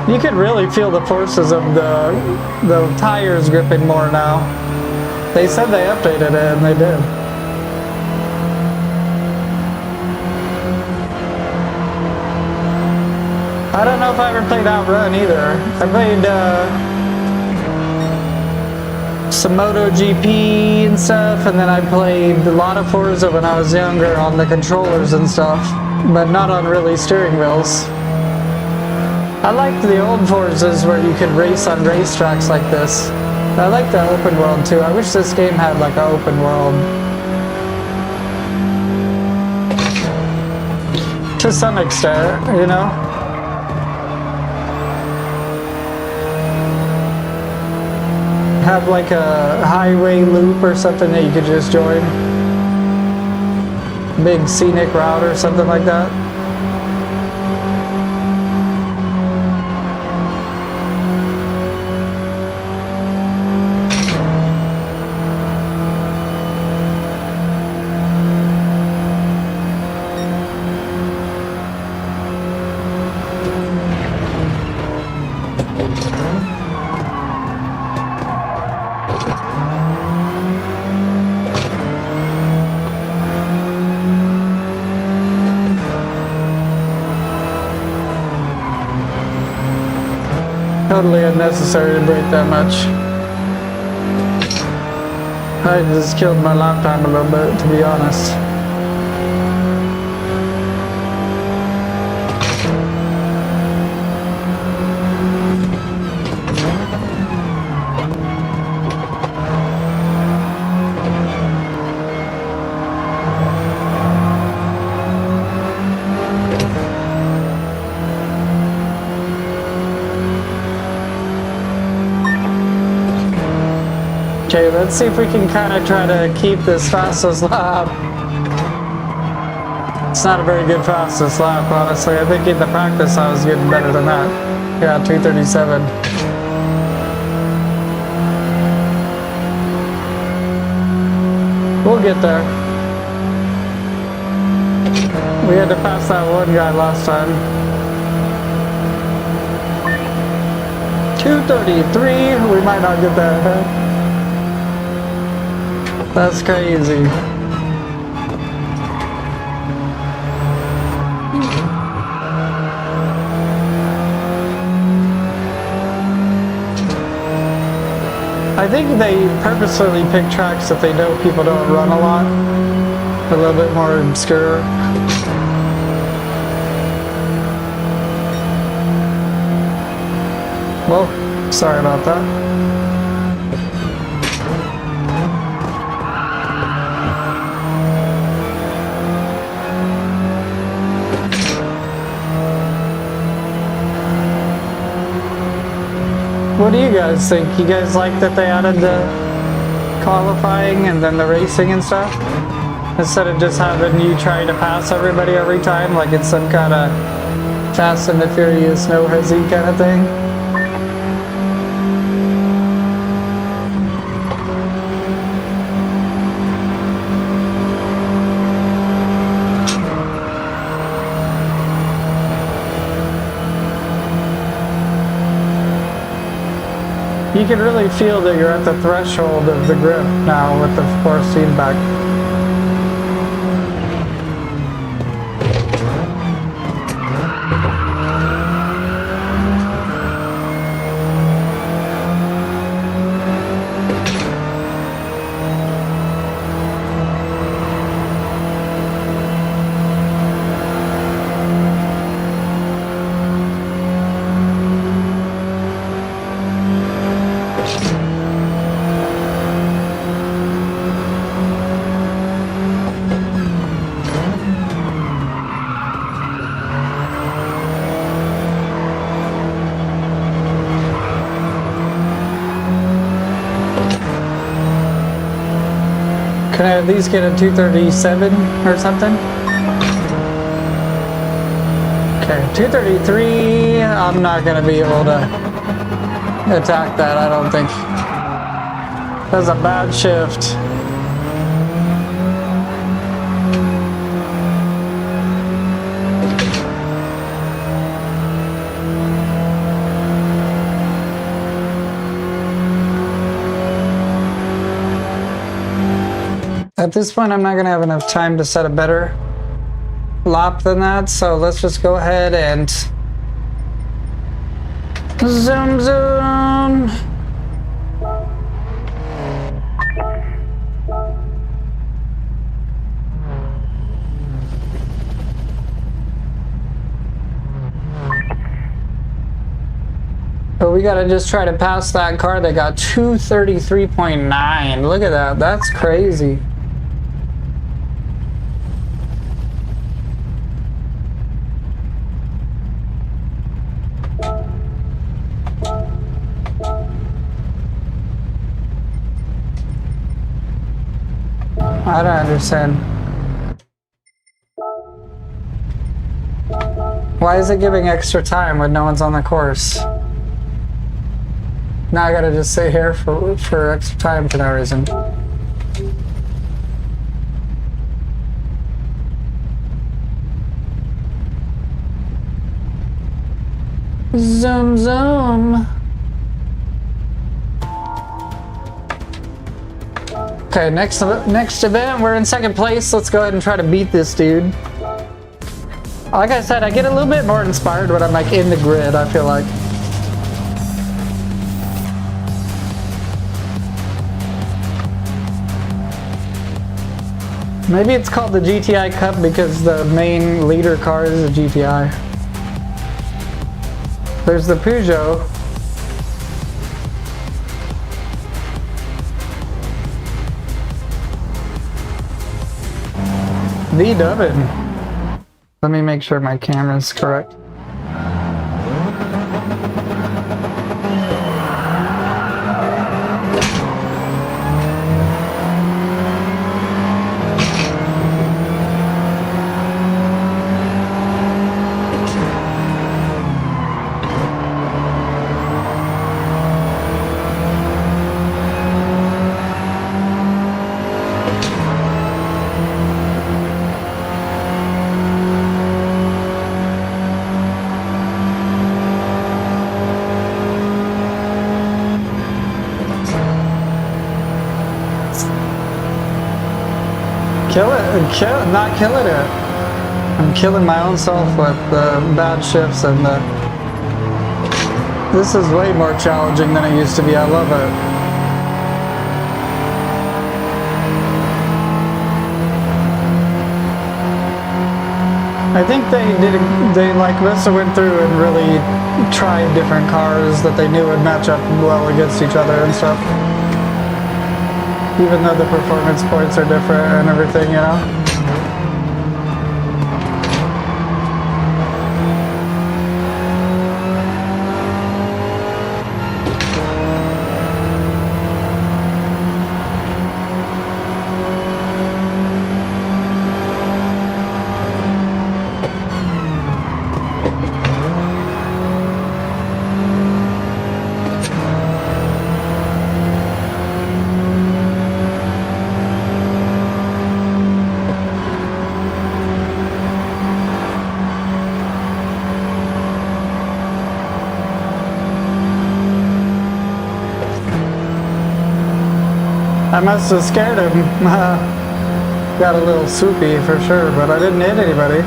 You could really feel the forces of the tires gripping more now. They said they updated it, and they did. I don't know if I ever played Outrun either. I played some MotoGP and stuff, and then I played a lot of Forza when I was younger on the controllers and stuff, but not on really steering wheels. I liked the old Forzas where you could race on racetracks like this. I like the open world too. I wish this game had like an open world. To some extent, you know? Have like a highway loop or something that you could just join. Big scenic route or something like that. Totally unnecessary to break that much. I just killed my lap time a little bit, to be honest. Okay, let's see if we can kind of try to keep this fastest lap. It's not a very good fastest lap, honestly. I think in the practice I was getting better than that. Yeah, 2:37. We'll get there. We had to pass that one guy last time. 2:33, we might not get there. That's crazy. I think they purposely pick tracks that they know people don't run a lot. A little bit more obscure. Well, sorry about that. What do you guys think? You guys like that they added the qualifying and then the racing and stuff? Instead of just having you trying to pass everybody every time, like it's some kind of Fast and the Furious, no hezzy kind of thing? You can really feel that you're at the threshold of the grip now with the force feedback. Can I at least get a 237 or something? Okay, 233, I'm not going to be able to attack that, I don't think. That's a bad shift. At this point, I'm not going to have enough time to set a better lap than that, so let's just go ahead and zoom zoom. we gotta just try to pass that car that got 233.9. Look at that. That's crazy. I don't understand. Why is it giving extra time when no one's on the course? Now I gotta just sit here for extra time for no reason. Zoom, zoom. Okay, next event, we're in second place. Let's go ahead and try to beat this dude. Like I said, I get a little bit more inspired when I'm like in the grid, I feel like. Maybe it's called the GTI Cup because the main leader car is a GTI. There's the Peugeot. The Dubbin. Let me make sure my camera's correct. Not killing it. I'm killing my own self with the bad shifts and the... This is way more challenging than it used to be. I love it. I think they like must have went through and really tried different cars that they knew would match up well against each other and stuff. Even though the performance points are different and everything, you know? I must have scared him. Got a little soupy for sure, but I didn't hit anybody.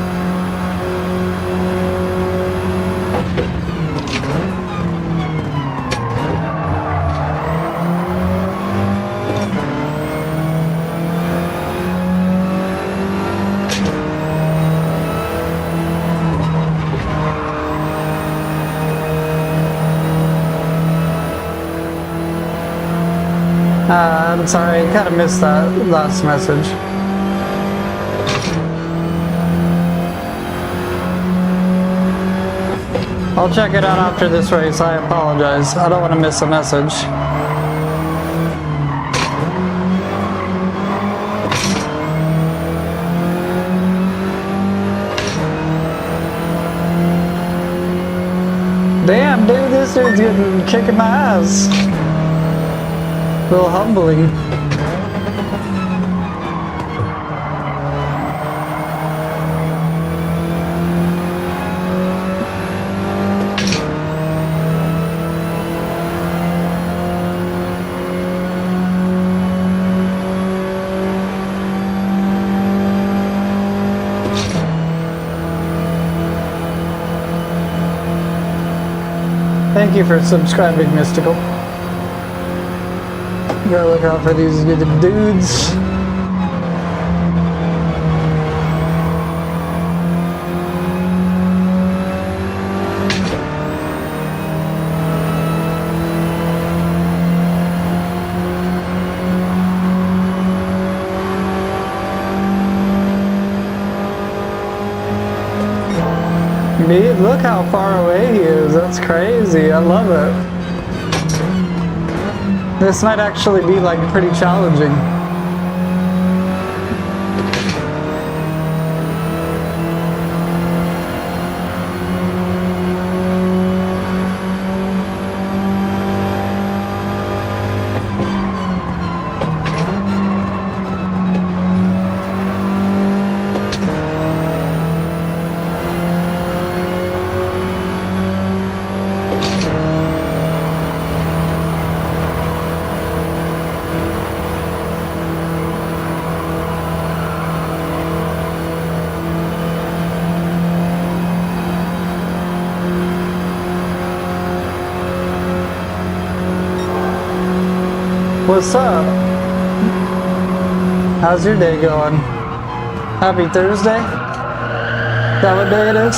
I'm sorry, I kind of missed that last message. I'll check it out after this race, I apologize. I don't want to miss a message. Damn, dude, this dude's kicking my ass. A little humbling. Thank you for subscribing, Mystical. Gotta look out for these good dudes. neat. Look how far away he is. That's crazy. I love it. This might actually be like pretty challenging. What's up? How's your day going? Happy Thursday? Is that what day it is?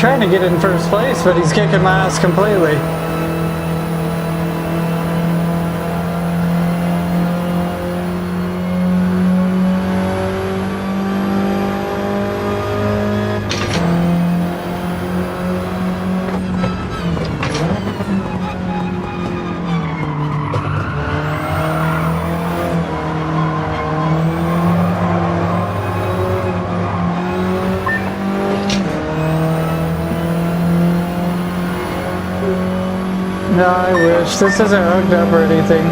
Trying to get in first place, but he's kicking my ass completely. No, I wish. This isn't hooked up or anything.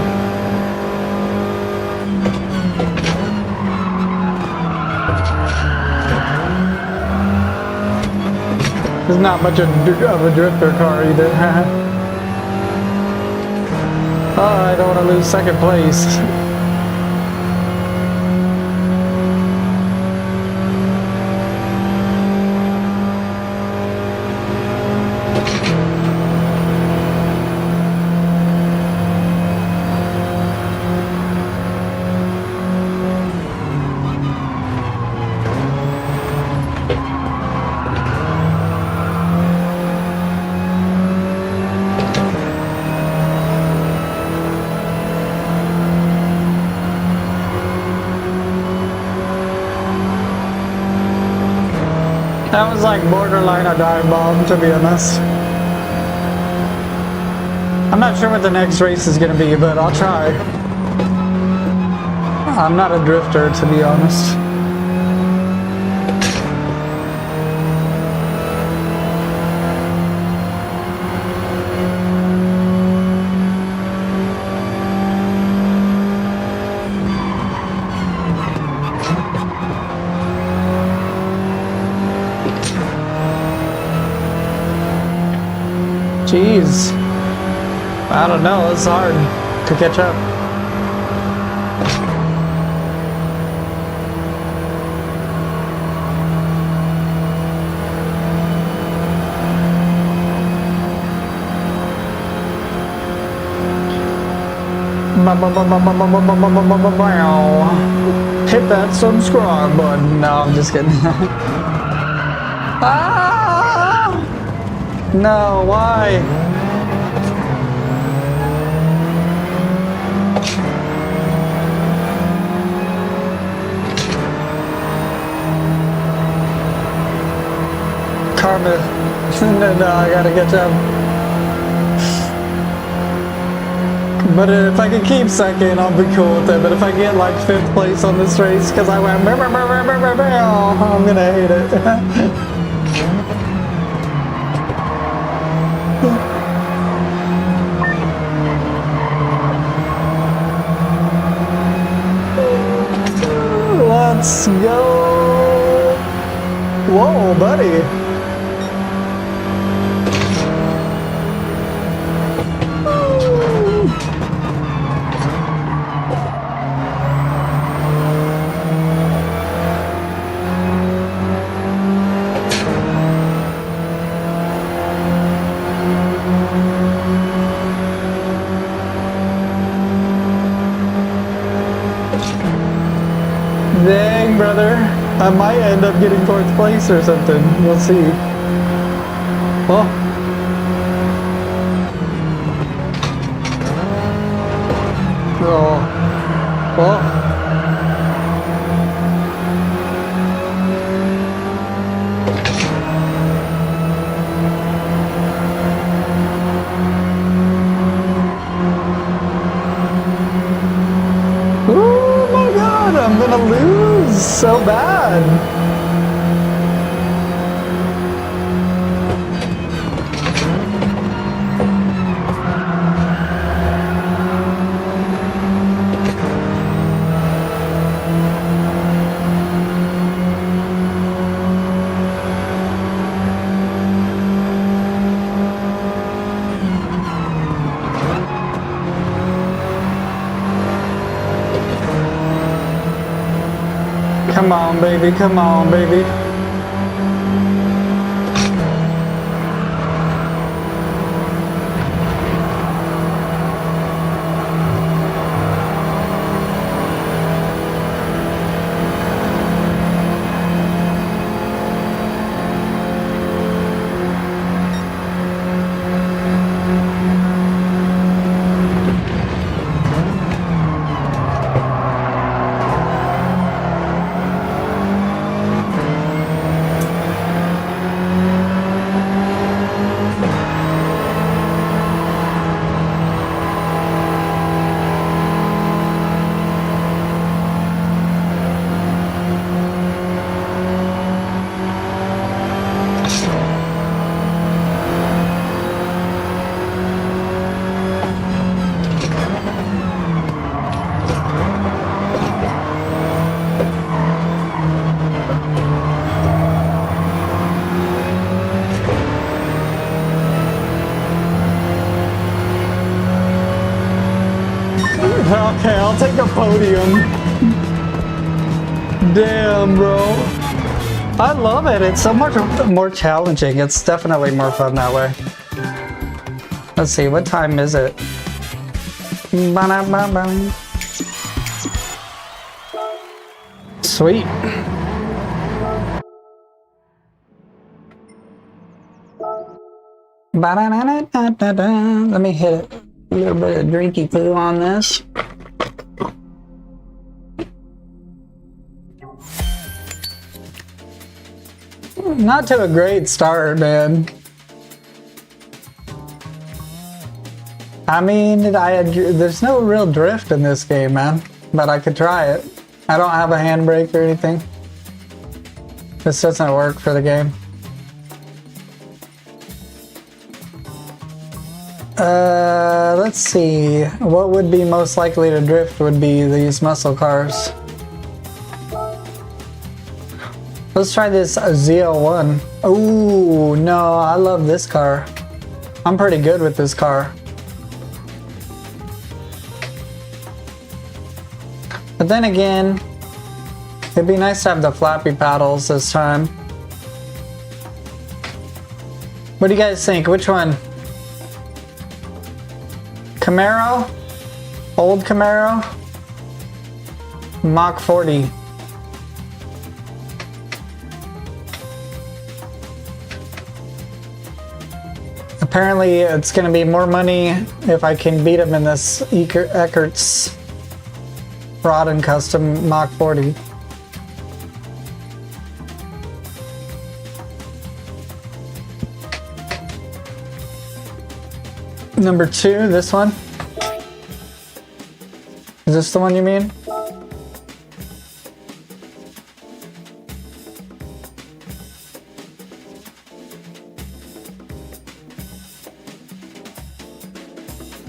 It's not much of a drifter car either. Oh, I don't want to lose second place. That was like borderline a dive bomb, to be honest. I'm not sure what the next race is going to be, but I'll try. I'm not a drifter, to be honest. Jeez. I don't know, it's hard to catch up. Hit that subscribe button. No, I'm just kidding. Ah! No, why? Karma. No, I gotta catch up. But if I can keep second, I'll be cool with it. But if I get like 5th place on this race, because I went, I'm gonna hate it. Let's go. Whoa, buddy. Dang, brother. I might end up getting 4th place or something. We'll see. Oh. Oh. Oh. gonna lose so bad. Come on, baby. Come on, baby. Okay, I'll take a podium. Damn, bro. I love it. It's so much more challenging. It's definitely more fun that way. Let's see, what time is it? Ba-da-ba-ba. Sweet. Ba-da-da-da-da-da. Let me hit a little bit of drinky poo on this. Not to a great start, man. I mean, there's no real drift in this game, man. But I could try it. I don't have a handbrake or anything. This doesn't work for the game. Let's see. What would be most likely to drift would be these muscle cars. Let's try this ZL1. Ooh, no, I love this car. I'm pretty good with this car. But then again, it'd be nice to have the flappy paddles this time. What do you guys think? Which one? Camaro? Old Camaro? Mach 40. Apparently it's going to be more money if I can beat him in this Eckert's Rod and Custom Mach 40. Number 2, this one. Is this the one you mean?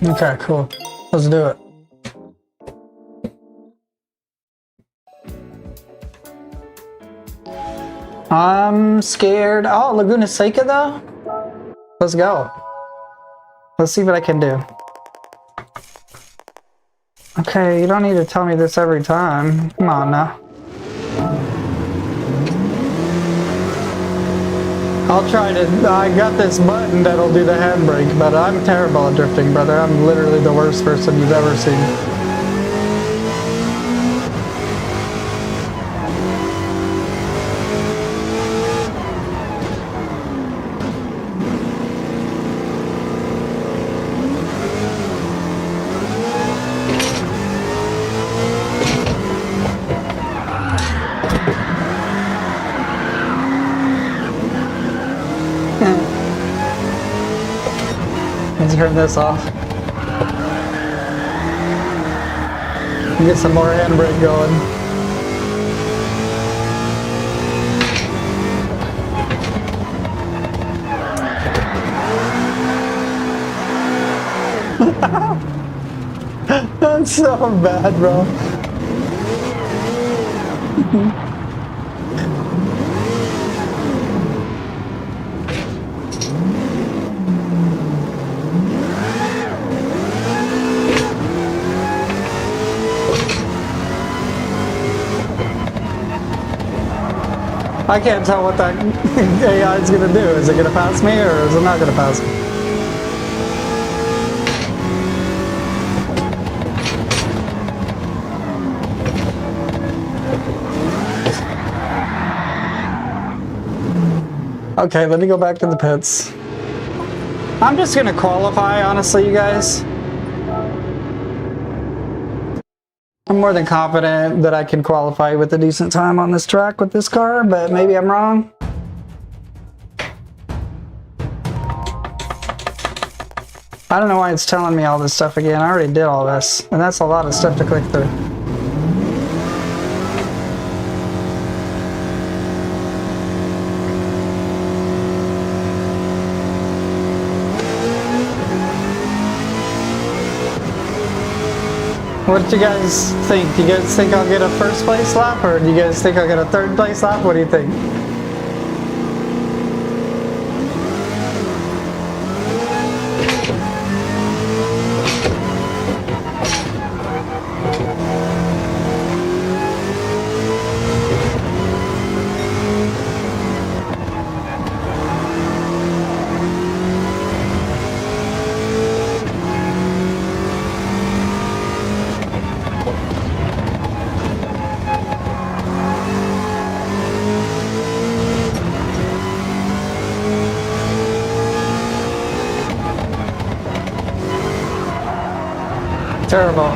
Okay, cool. Let's do it. I'm scared. Oh, Laguna Seca though? Let's go. Let's see what I can do. Okay, you don't need to tell me this every time. Come on now. I'll try to, I got this button that'll do the handbrake, but I'm terrible at drifting, brother. I'm literally the worst person you've ever seen. Let's turn this off. Get some more handbrake going. That's so bad, bro. I can't tell what that AI is going to do. Is it going to pass me or is it not going to pass me? Okay, let me go back to the pits. I'm just going to qualify, honestly, you guys. I'm more than confident that I can qualify with a decent time on this track with this car, but maybe I'm wrong. I don't know why it's telling me all this stuff again. I already did all this, and that's a lot of stuff to click through. What do you guys think? Do you guys think I'll get a first place lap, or do you guys think I'll get a third place lap? What do you think? Terrible.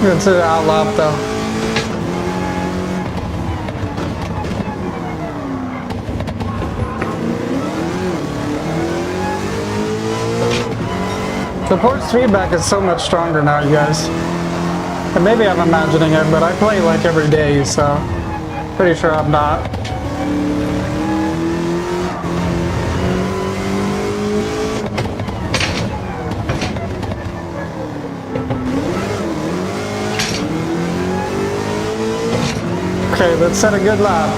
It's an outlap though. The Porsche feedback is so much stronger now, you guys. And maybe I'm imagining it, but I play like every day, so pretty sure I'm not. Okay, let's set a good lap.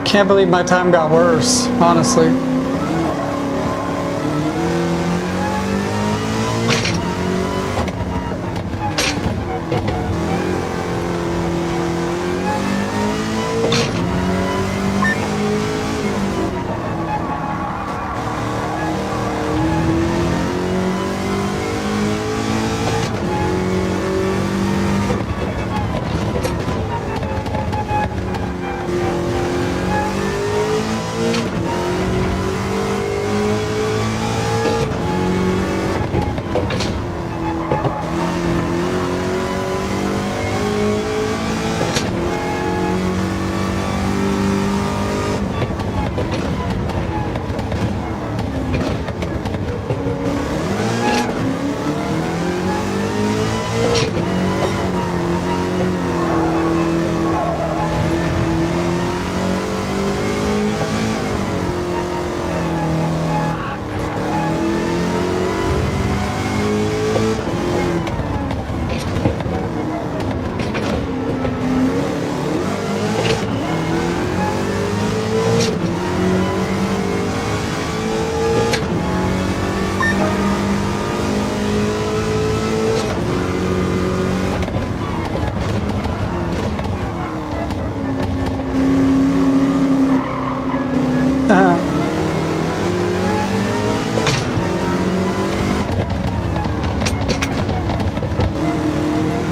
Can't believe my time got worse, honestly.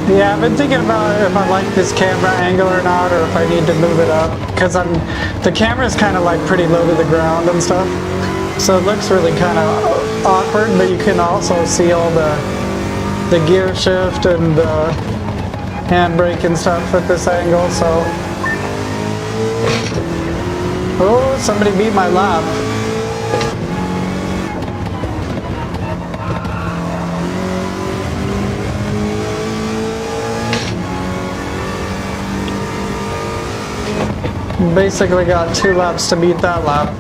Yeah, I've been thinking about if I like this camera angle or not, or if I need to move it up, because the camera's kind of like pretty low to the ground and stuff, so it looks really kind of awkward. But you can also see all the gear shift and the handbrake and stuff at this angle. So, oh, somebody beat my lap. Basically got 2 laps to beat that lap.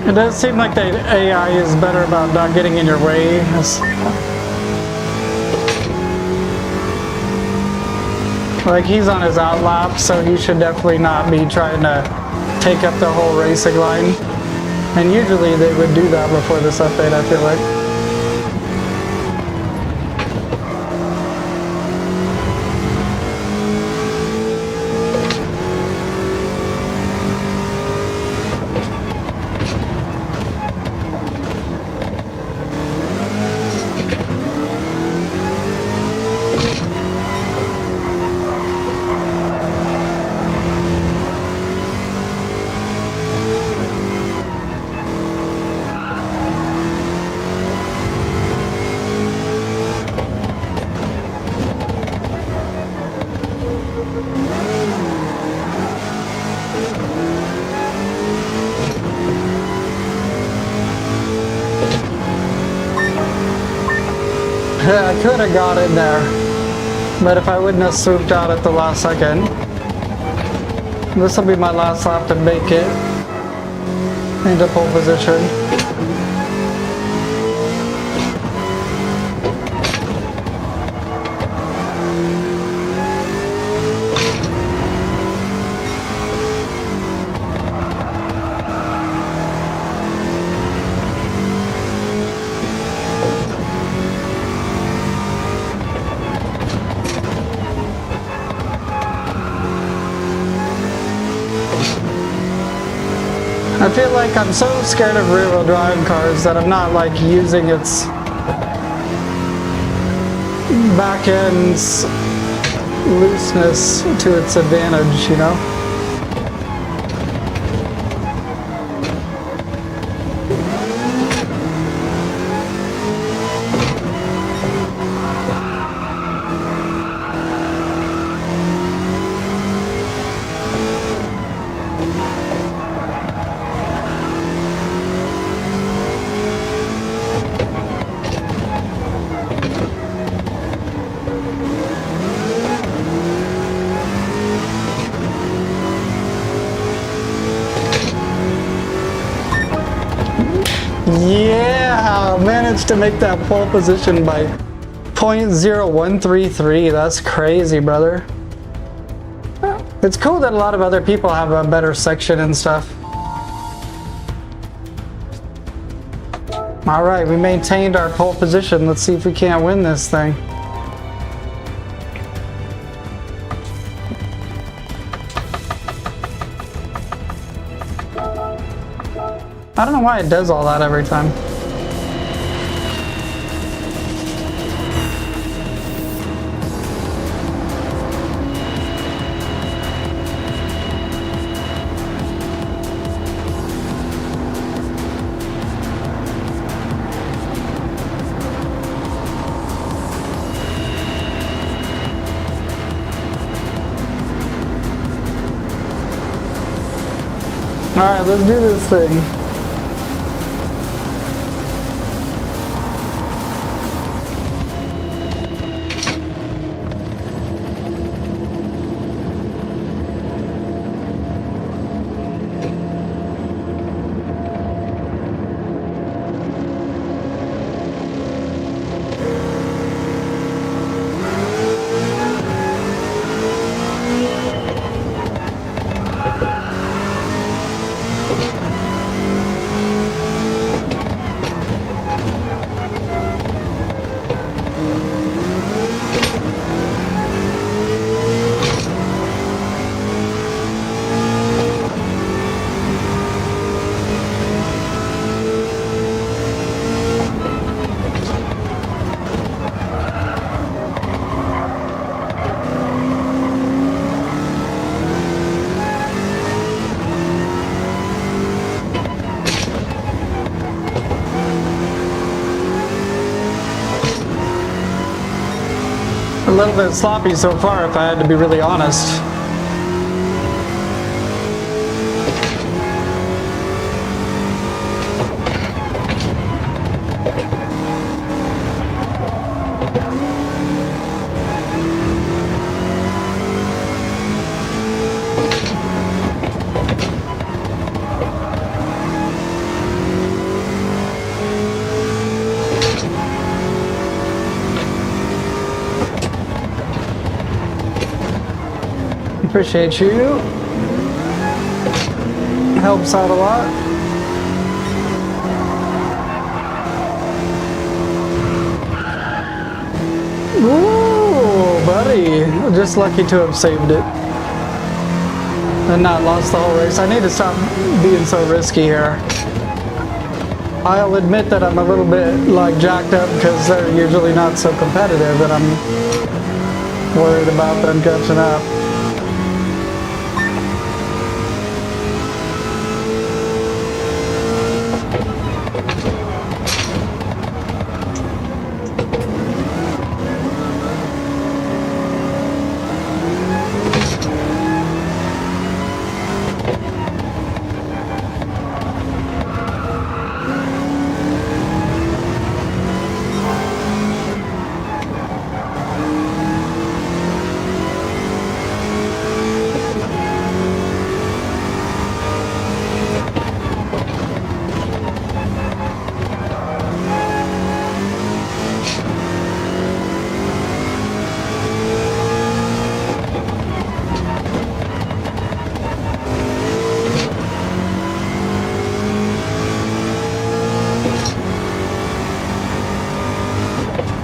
It does seem like the AI is better about not getting in your way. Like, he's on his out lap, so he should definitely not be trying to take up the whole racing line. And usually they would do that before this update, I feel like. I could have got in there, but if I wouldn't have swooped out at the last second, this will be my last lap to make it into pole position. I feel like I'm so scared of rear-wheel drive cars that I'm not like using its back end's looseness to its advantage, you know? Yeah, managed to make that pole position by 0.0133. That's crazy, brother. It's cool that a lot of other people have a better section and stuff. All right, we maintained our pole position. Let's see if we can't win this thing. I don't know why it does all that every time. All right, let's do this thing. A little bit sloppy so far, if I had to be really honest. Appreciate you. Helps out a lot. Ooh, buddy. Just lucky to have saved it. And not lost the whole race. I need to stop being so risky here. I'll admit that I'm a little bit like jacked up because they're usually not so competitive and I'm worried about them catching up.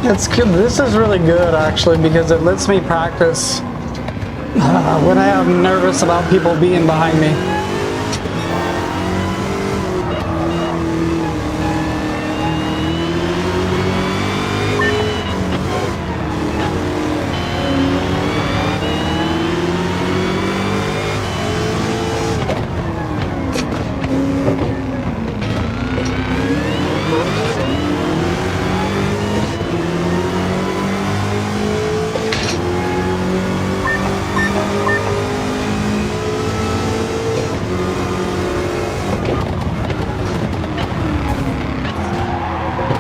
It's good. This is really good actually because it lets me practice when I am nervous about people being behind me.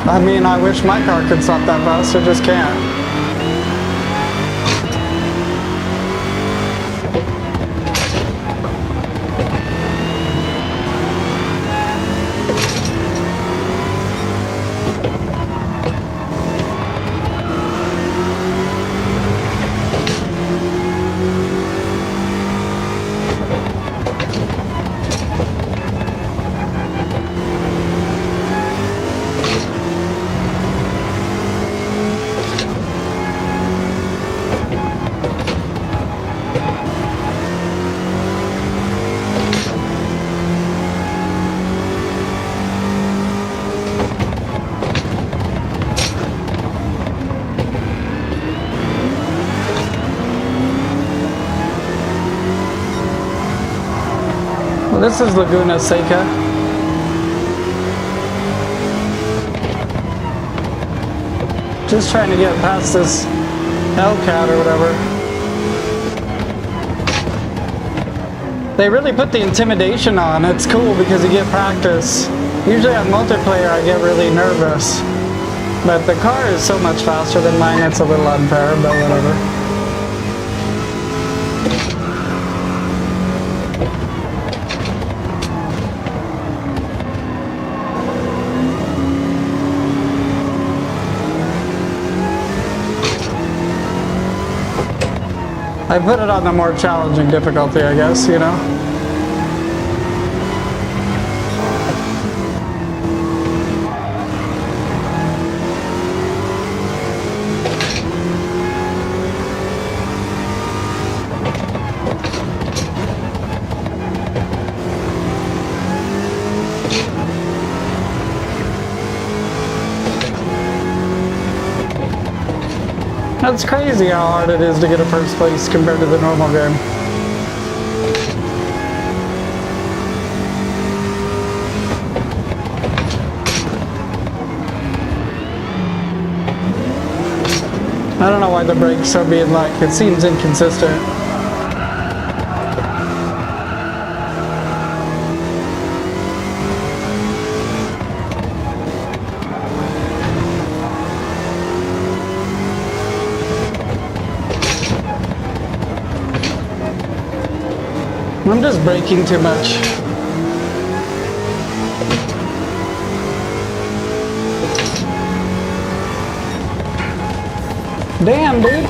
I mean, I wish my car could stop that fast, it just can't. Well, this is Laguna Seca. Just trying to get past this Hellcat or whatever. They really put the intimidation on. It's cool because you get practice. Usually on multiplayer I get really nervous. But the car is so much faster than mine, it's a little unfair, but whatever. I put it on the more challenging difficulty, I guess, you know? That's crazy how hard it is to get a first place compared to the normal game. I don't know why the brakes are being like, it seems inconsistent. I'm just braking too much. Damn, dude.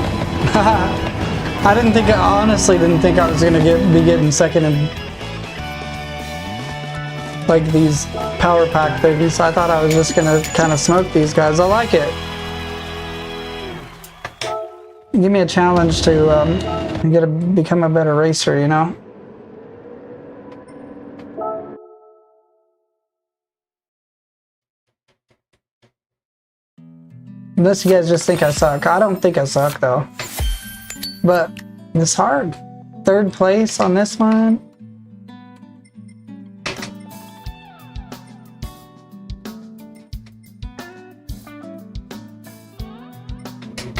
I didn't think, I honestly didn't think I was gonna be getting second in like these power pack things. I thought I was just gonna kind of smoke these guys. I like it. Give me a challenge to become a better racer, you know? Unless you guys just think I suck. I don't think I suck though. But it's hard. Third place on this one.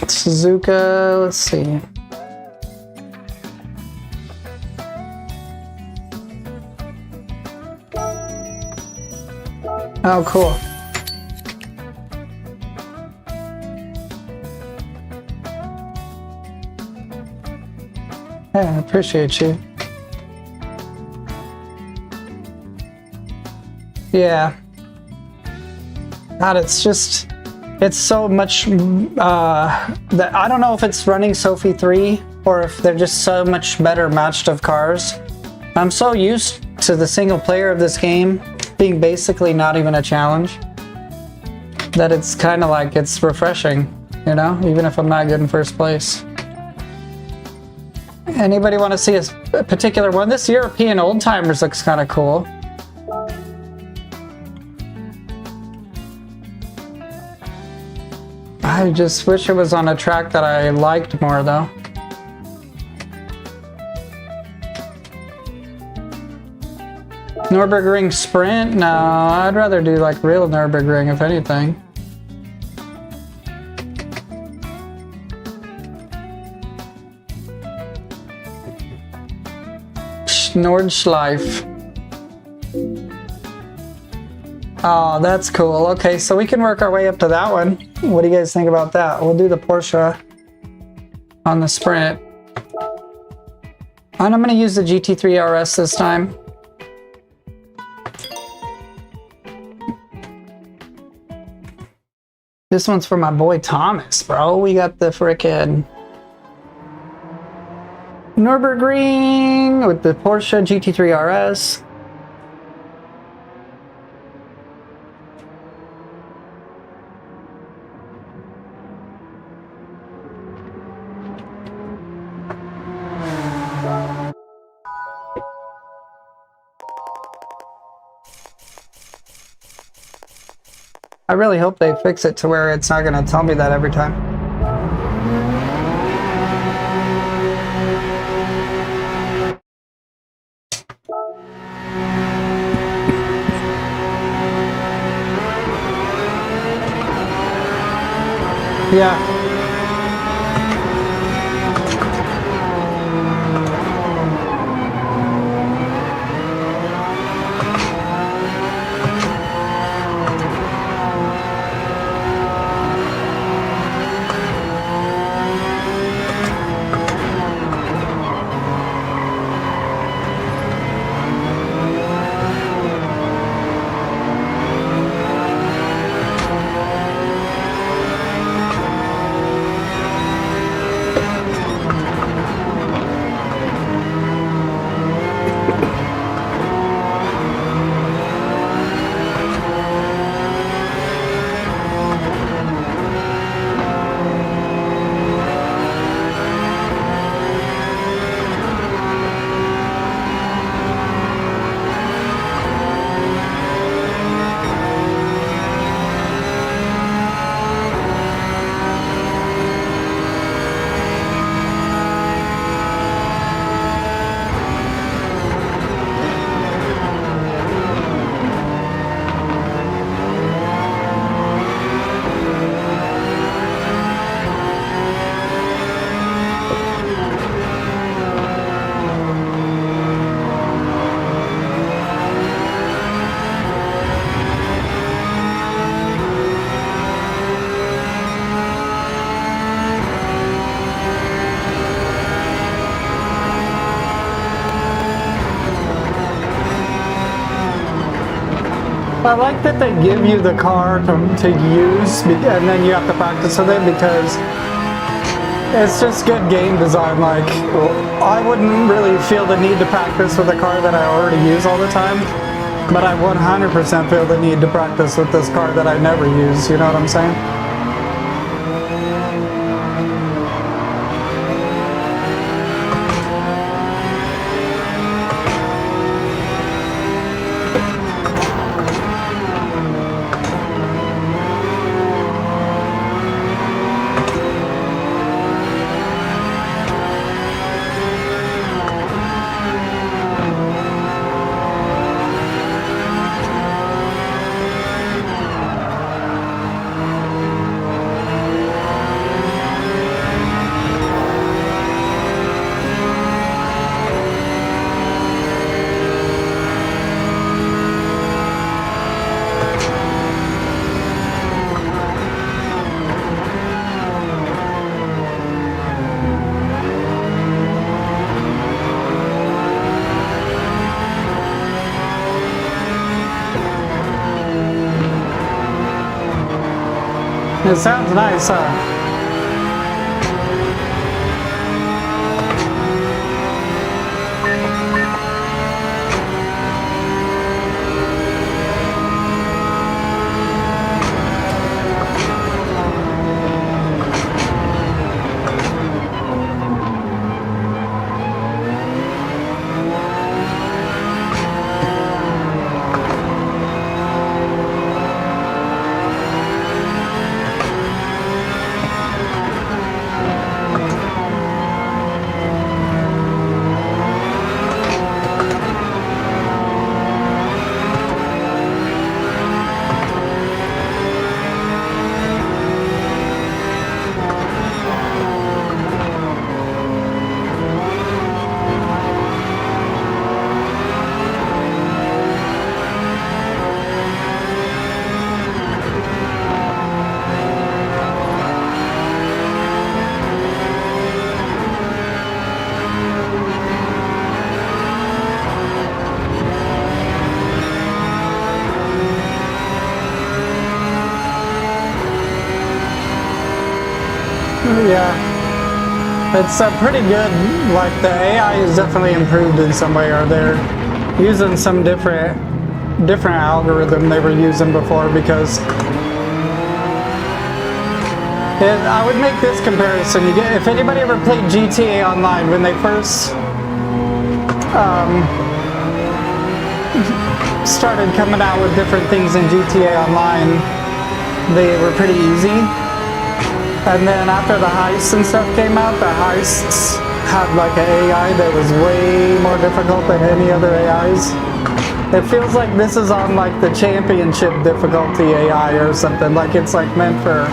Suzuka, let's see. Oh, cool. Yeah, I appreciate you. Yeah. God, it's just, it's so much, that I don't know if it's running Sophie 3 or if they're just so much better matched of cars. I'm so used to the single player of this game being basically not even a challenge that it's kind of like, it's refreshing, you know, even if I'm not good in first place. Anybody want to see a particular one? This European Old Timers looks kind of cool. I just wish it was on a track that I liked more though. Nürburgring Sprint? No, I'd rather do like real Nürburgring if anything. Nordschleife. Oh, that's cool. Okay, so we can work our way up to that one. What do you guys think about that? We'll do the Porsche on the Sprint. And I'm going to use the GT3 RS this time. This one's for my boy Thomas, bro. We got the frickin' Nürburgring with the Porsche GT3 RS. I really hope they fix it to where it's not going to tell me that every time. Yeah. I like that they give you the car to use, and then you have to practice with it, because it's just good game design. Like, I wouldn't really feel the need to practice with a car that I already use all the time, but I 100% feel the need to practice with this car that I never use, you know what I'm saying? It sounds nice, huh? Yeah, it's pretty good. Like the AI is definitely improved in some way, or they're using some different algorithm they were using before, because I would make this comparison. If anybody ever played GTA Online, when they first started coming out with different things in GTA Online, they were pretty easy. And then after the heists and stuff came out, the heists had like an AI that was way more difficult than any other AIs. It feels like this is on like the championship difficulty AI or something. Like it's like meant for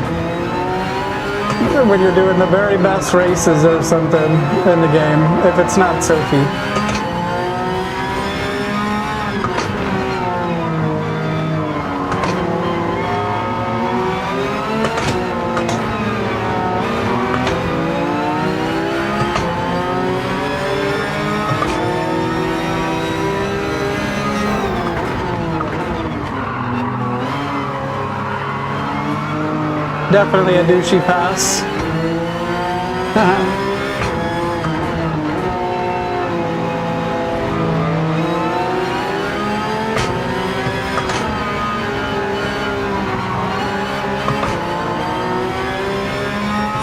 when you're doing the very best races or something in the game, if it's not Sophie. Definitely a douchey pass.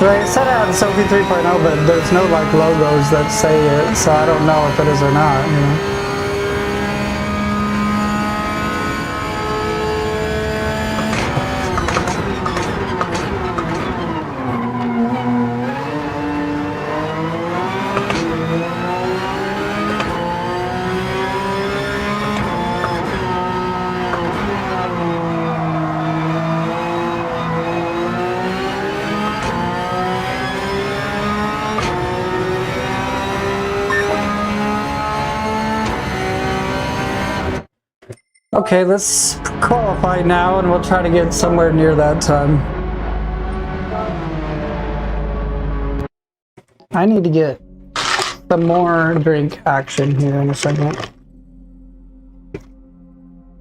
They said I had Sophie 3.0, but there's no like logos that say it, so I don't know if it is or not, you know. Okay, let's qualify now and we'll try to get somewhere near that time. I need to get some more drink action here in a second.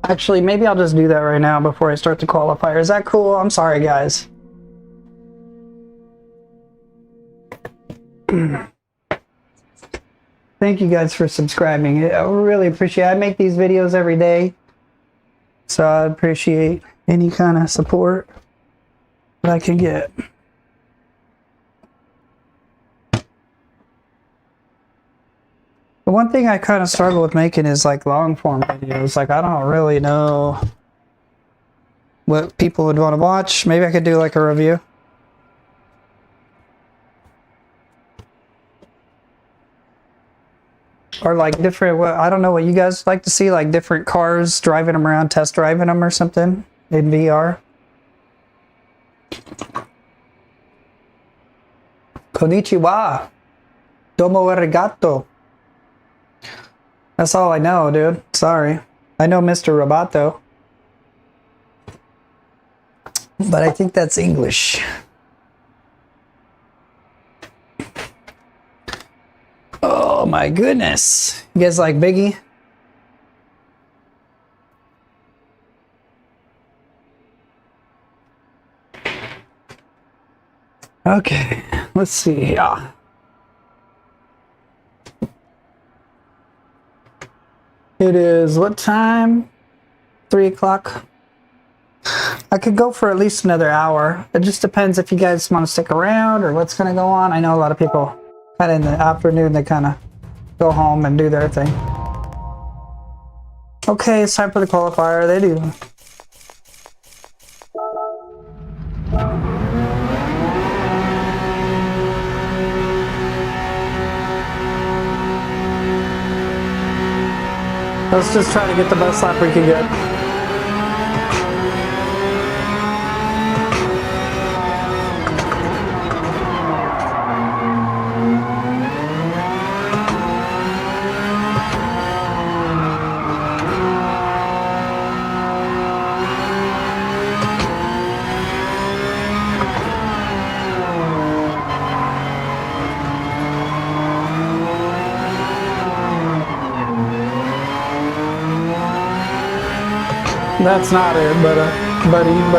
Actually, maybe I'll just do that right now before I start the qualifier. Is that cool? I'm sorry, guys. Thank you guys for subscribing. I really appreciate it. I make these videos every day, so I appreciate any kind of support that I can get. The one thing I kind of struggle with making is like long form videos. Like I don't really know what people would want to watch. Maybe I could do like a review. Or like different, I don't know what you guys like to see, like different cars, driving them around, test driving them or something in VR. Konnichiwa. Domo arigato. That's all I know, dude. Sorry. I know Mr. Roboto, but I think that's English. Oh my goodness. You guys like Biggie? Okay, let's see. Yeah. It is what time? 3 o'clock. I could go for at least another hour. It just depends if you guys want to stick around or what's going to go on. I know a lot of people kind of in the afternoon, they kind of go home and do their thing. Okay, it's time for the qualifier. They do. Let's just try to get the best lap we can get. That's not it, but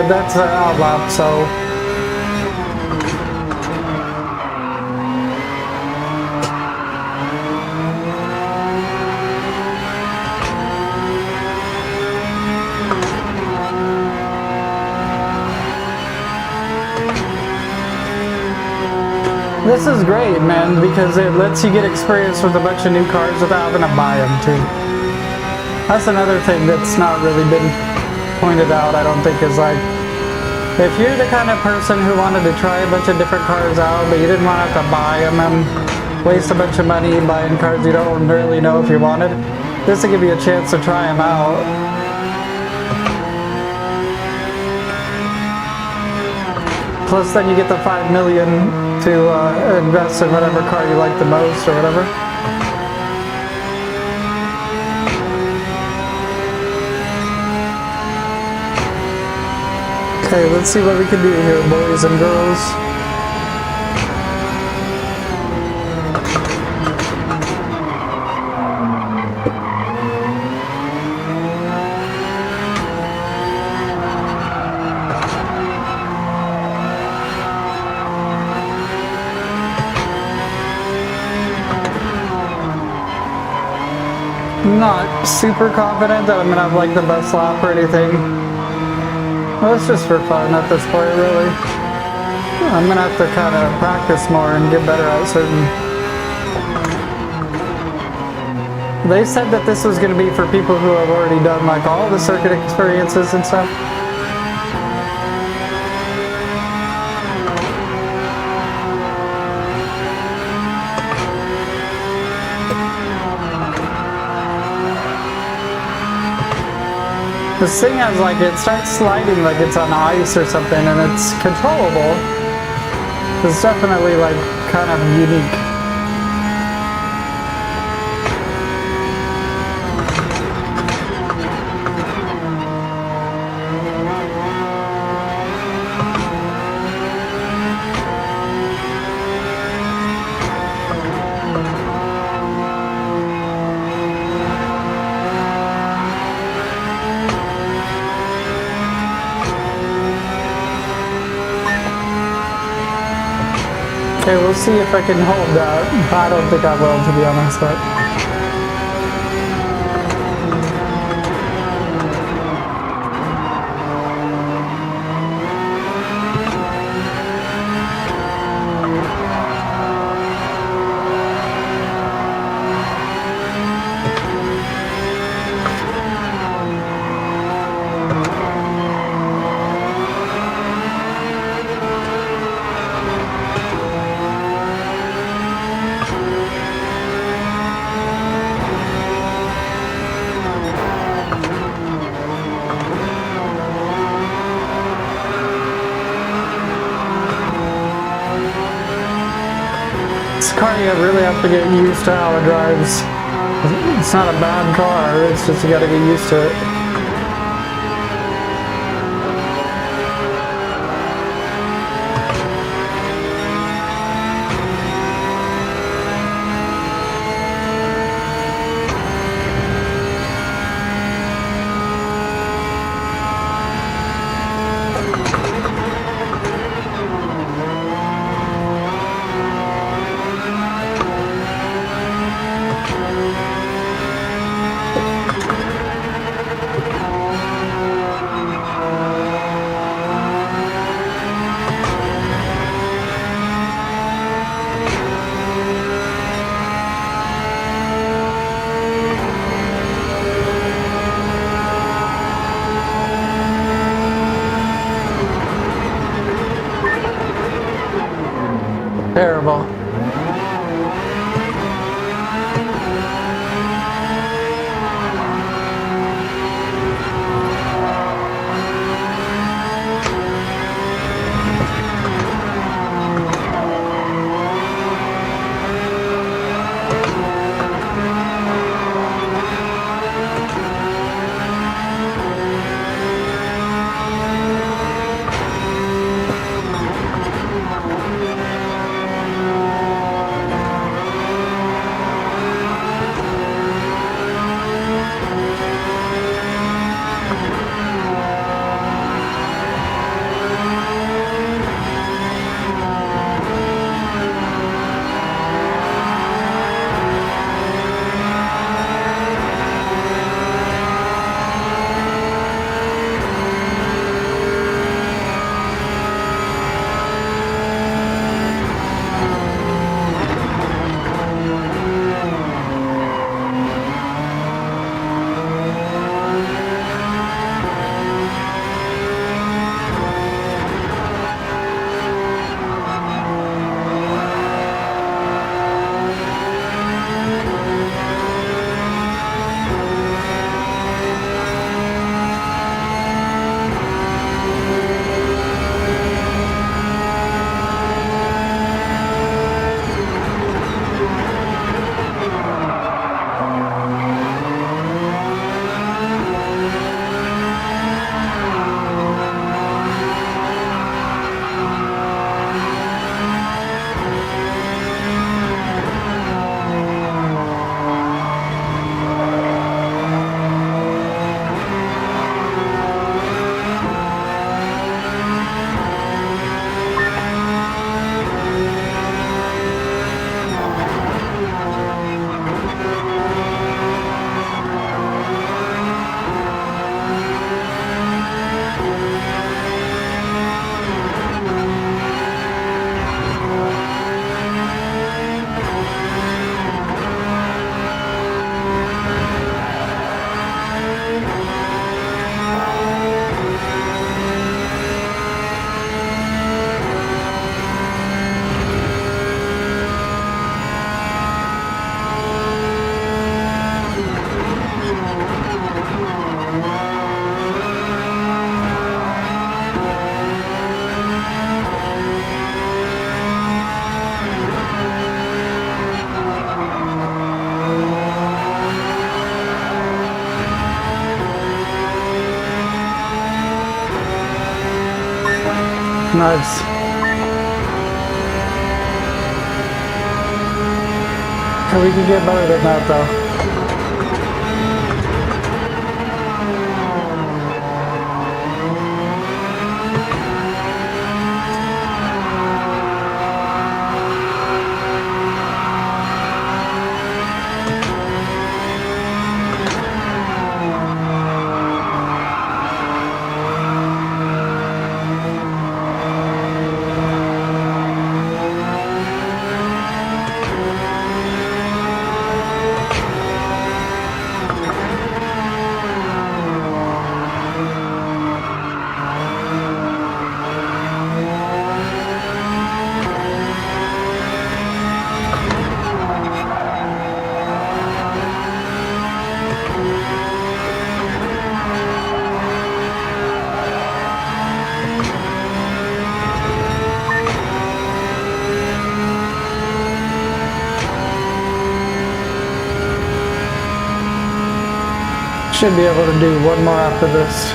that's an outlap, so This is great, man, because it lets you get experience with a bunch of new cars without having to buy them, too. That's another thing that's not really been pointed out, I don't think, is like, if you're the kind of person who wanted to try a bunch of different cars out, but you didn't want to have to buy them and waste a bunch of money buying cars you don't really know if you wanted, this will give you a chance to try them out. Plus then you get the $5 million to invest in whatever car you like the most or whatever. Okay, let's see what we can do here, boys and girls. I'm not super confident that I'm gonna have like the best lap or anything. Well, it's just for fun at this point, really. I'm gonna have to kind of practice more and get better at certain... They said that this was gonna be for people who have already done like all the circuit experiences and stuff. This thing has like, it starts sliding like it's on ice or something, and it's controllable. It's definitely like kind of unique. Okay, we'll see if I can hold that. I don't think I will, to be honest, but... This car, you really have to get used to how it drives. It's not a bad car, it's just you gotta get used to it. Terrible. Nice. We can get better than that though. Should be able to do one more after this.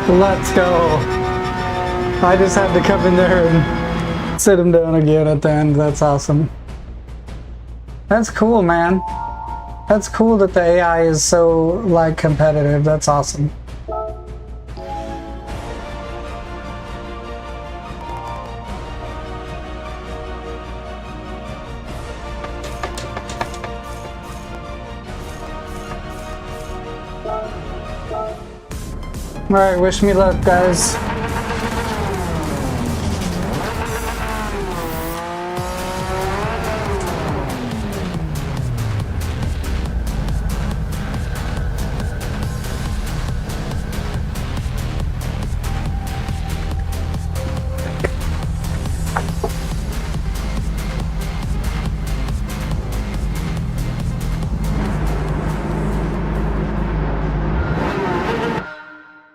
Let's go. I just had to come in there and sit him down again at the end. That's awesome. That's cool, man. That's cool that the AI is so, like, competitive. That's awesome. Alright, wish me luck, guys.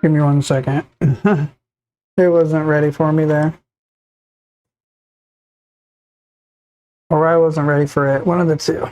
Give me 1 second. It wasn't ready for me there. Or I wasn't ready for it. One of the two.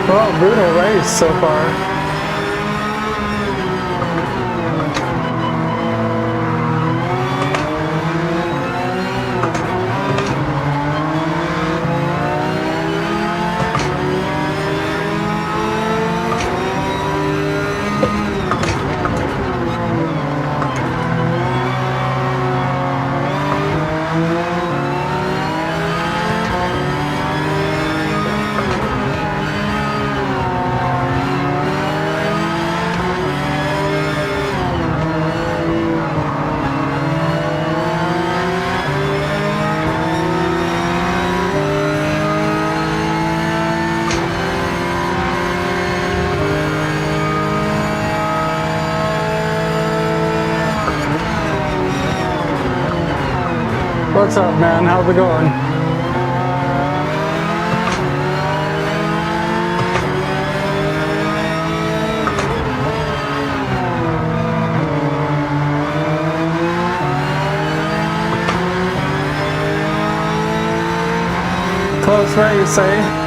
Well, brutal race so far. What's up, man? How's it going? Close race, eh?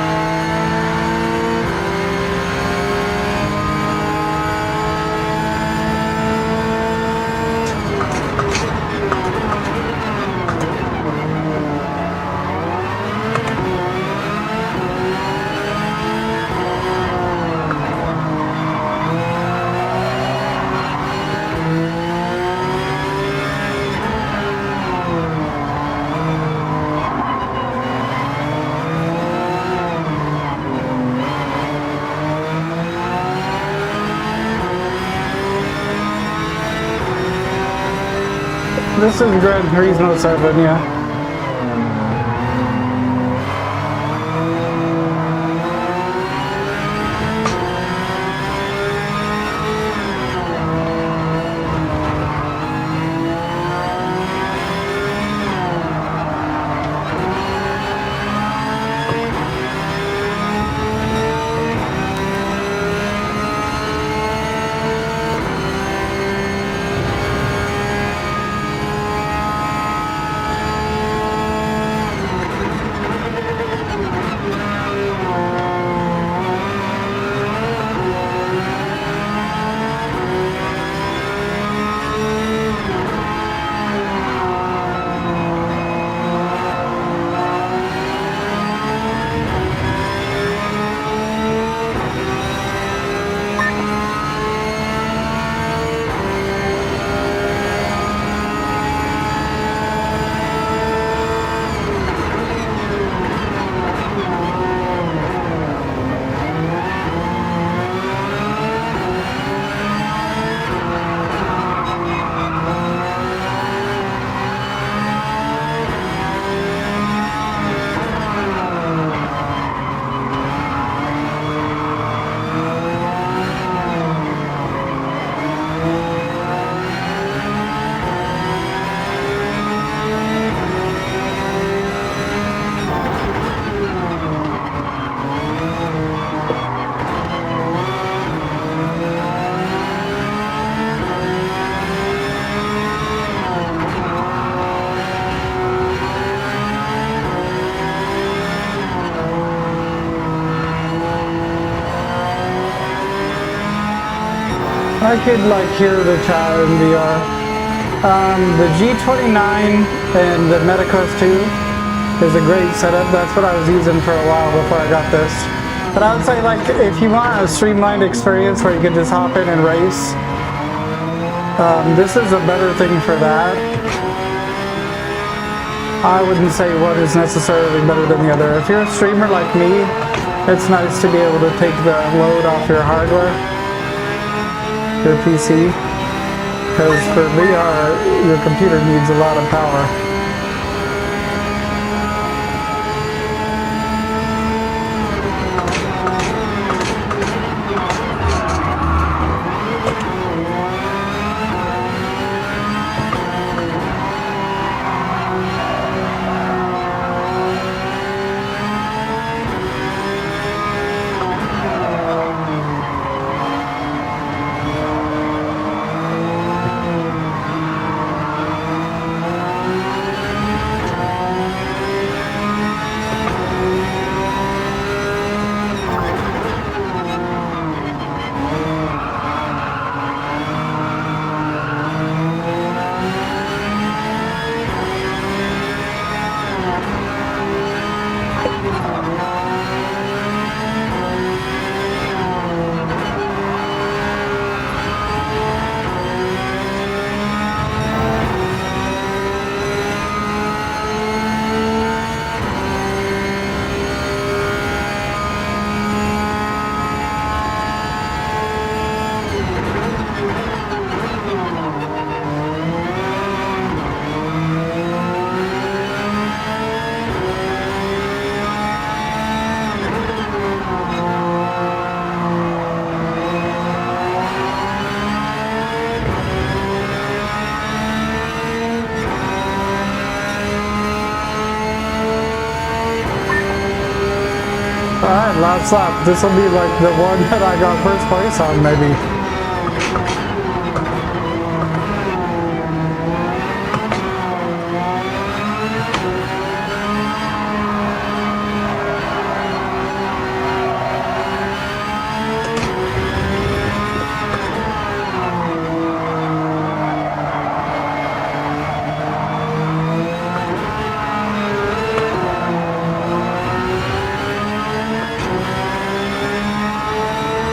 This is Gran Turismo 7, yeah. I could like hear the chat in VR. The G29 and the Medicos 2 is a great setup. That's what I was using for a while before I got this. But I would say, like, if you want a streamlined experience where you can just hop in and race, this is a better thing for that. I wouldn't say one is necessarily better than the other. If you're a streamer like me, it's nice to be able to take the load off your hardware, your PC, because for VR, your computer needs a lot of power. last lap. This will be like the one that I got first place on, maybe.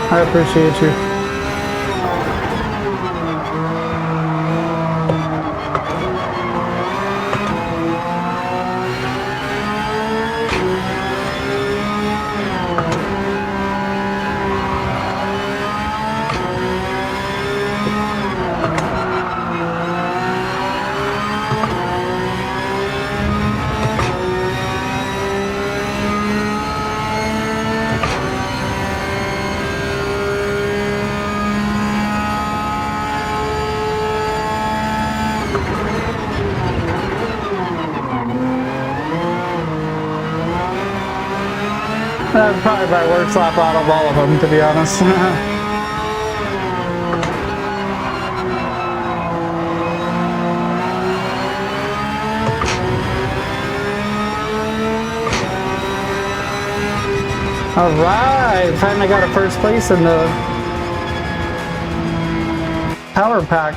I appreciate you. That's probably my worst lap out of all of them, to be honest. Alright, finally got a first place in the power pack.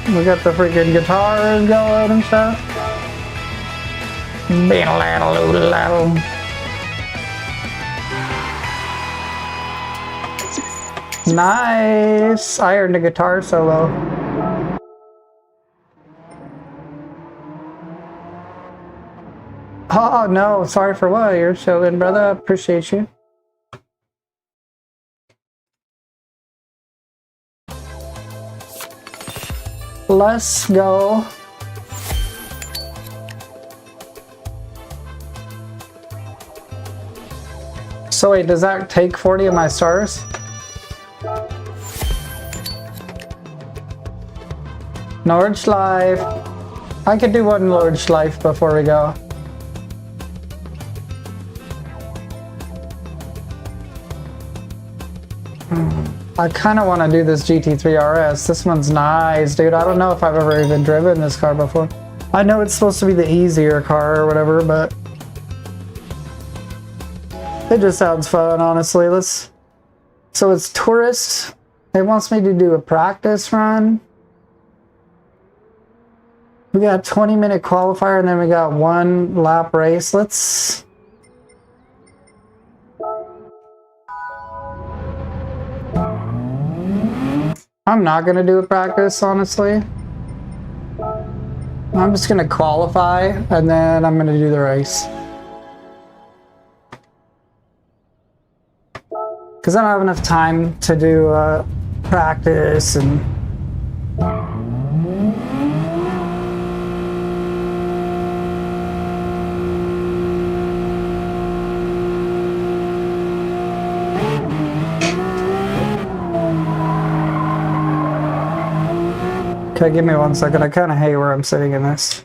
We got the freaking guitars going and stuff. Nice! I earned a guitar solo. Oh no, sorry for what? You're chilling, brother. Appreciate you. Let's go. So wait, does that take 40 of my stars? Nordschleife. I could do one Nordschleife before we go. I kind of want to do this GT3 RS. This one's nice, dude. I don't know if I've ever even driven this car before. I know it's supposed to be the easier car or whatever, but it just sounds fun, honestly. So it's tourist. It wants me to do a practice run. We got a 20-minute qualifier and then we got 1 lap race. I'm not gonna do a practice, honestly. I'm just gonna qualify and then I'm gonna do the race. Because I don't have enough time to do practice and... Okay, give me 1 second. I kind of hate where I'm sitting in this.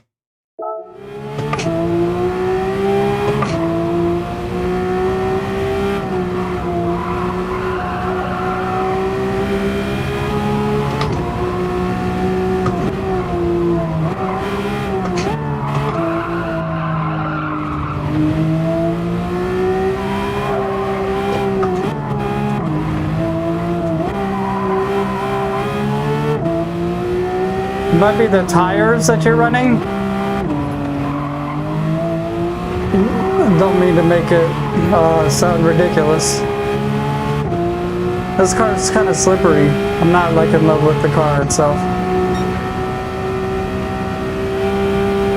Might be the tires that you're running. Don't mean to make it sound ridiculous. This car is kind of slippery. I'm not like in love with the car itself.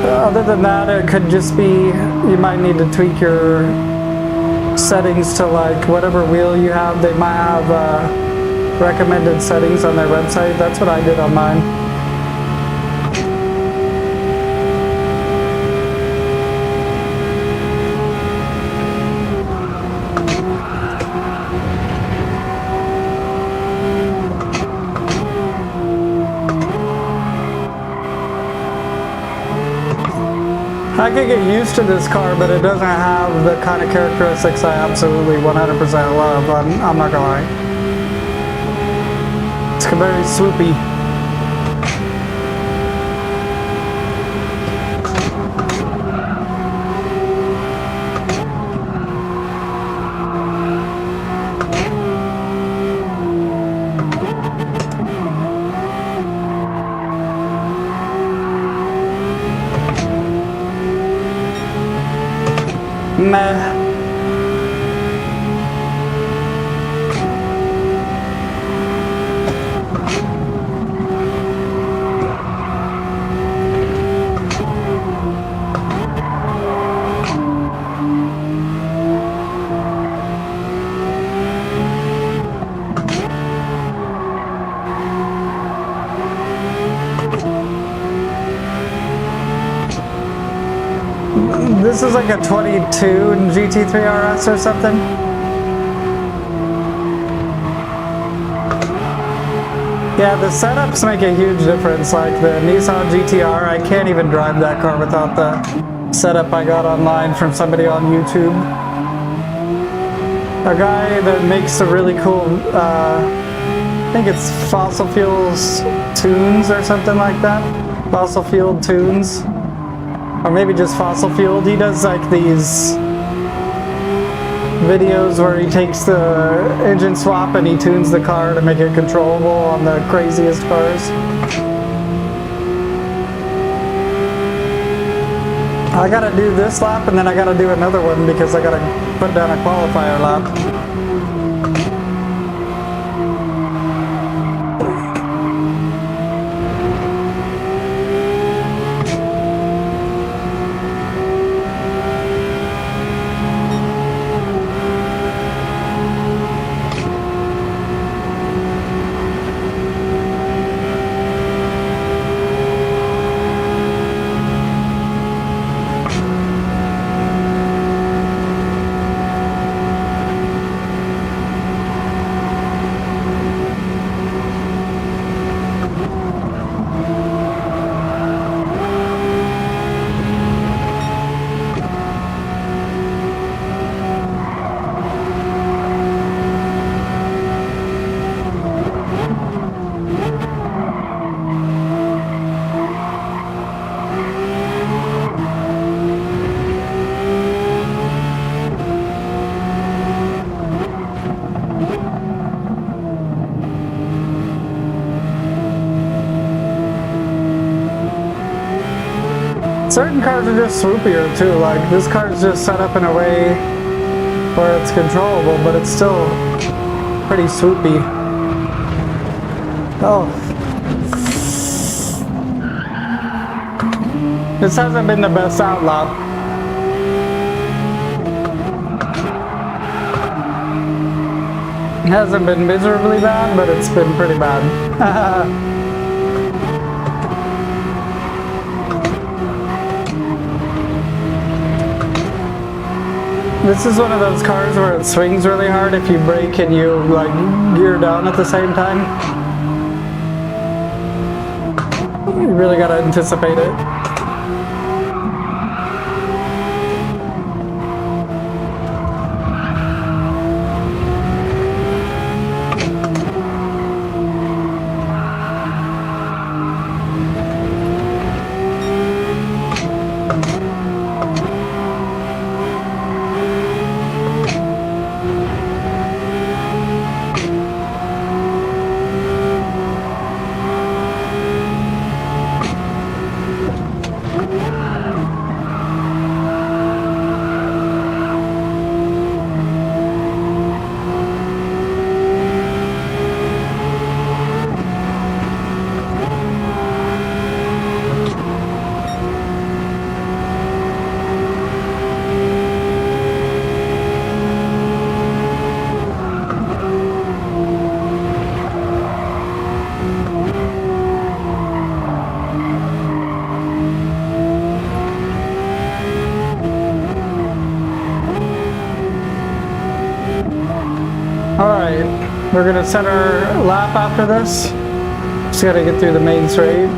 Other than that, it could just be you might need to tweak your settings to like whatever wheel you have. They might have recommended settings on their website. That's what I did on mine. I could get used to this car, but it doesn't have the kind of characteristics I absolutely 100% love. I'm not gonna lie. It's very swoopy. Meh. This is like a 22 GT3 RS or something. Yeah, the setups make a huge difference. Like the Nissan GTR, I can't even drive that car without the setup I got online from somebody on YouTube. A guy that makes a really cool, I think it's Fossil Fuels Tunes or something like that. Fossil Fuel Tunes. Or maybe just Fossil Fueled. He does like these videos where he takes the engine swap and he tunes the car to make it controllable on the craziest cars. I gotta do this lap and then I gotta do another one because I gotta put down a qualifier lap. Certain cars are just swoopier too, like this car's just set up in a way where it's controllable, but it's still pretty swoopy. Oh. This hasn't been the best out lap. It hasn't been miserably bad, but it's been pretty bad. This is one of those cars where it swings really hard if you brake and you like gear down at the same time. You really gotta anticipate it. Alright, we're gonna set our lap after this. Just gotta get through the main straight.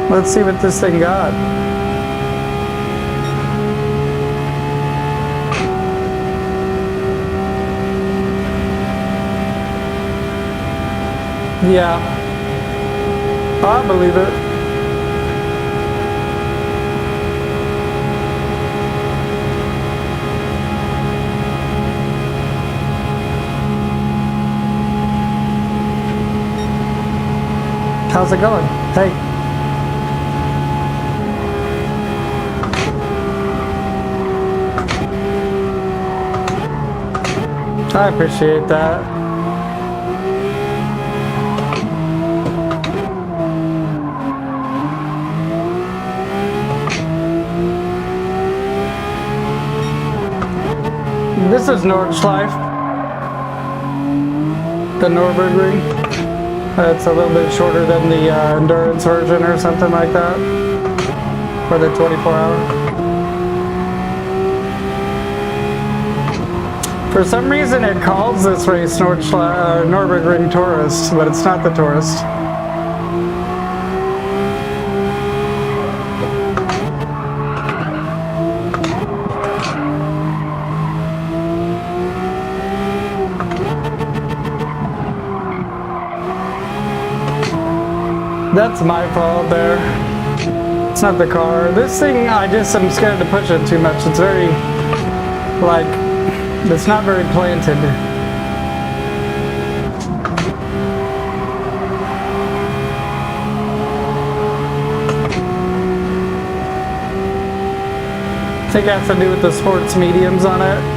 Let's see what this thing got. Yeah, I believe it. How's it going? Hey. I appreciate that. This is Nordschleife, the Nürburgring. It's a little bit shorter than the endurance version or something like that, for the 24-hour. For some reason it calls this race Nürburgring Tourist, but it's not the Tourist. That's my fault there. It's not the car. This thing, I'm scared to push it too much. It's very, like, it's not very planted. I think it has to do with the sports mediums on it.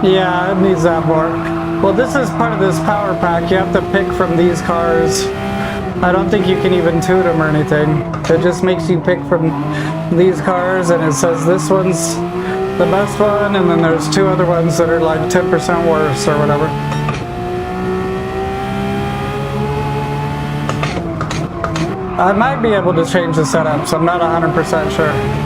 Yeah, it needs that more. Well, this is part of this power pack. You have to pick from these cars. I don't think you can even tune them or anything. It just makes you pick from these cars, and it says this one's the best one, and then there's two other ones that are like 10% worse or whatever. I might be able to change the setup, so I'm not 100% sure.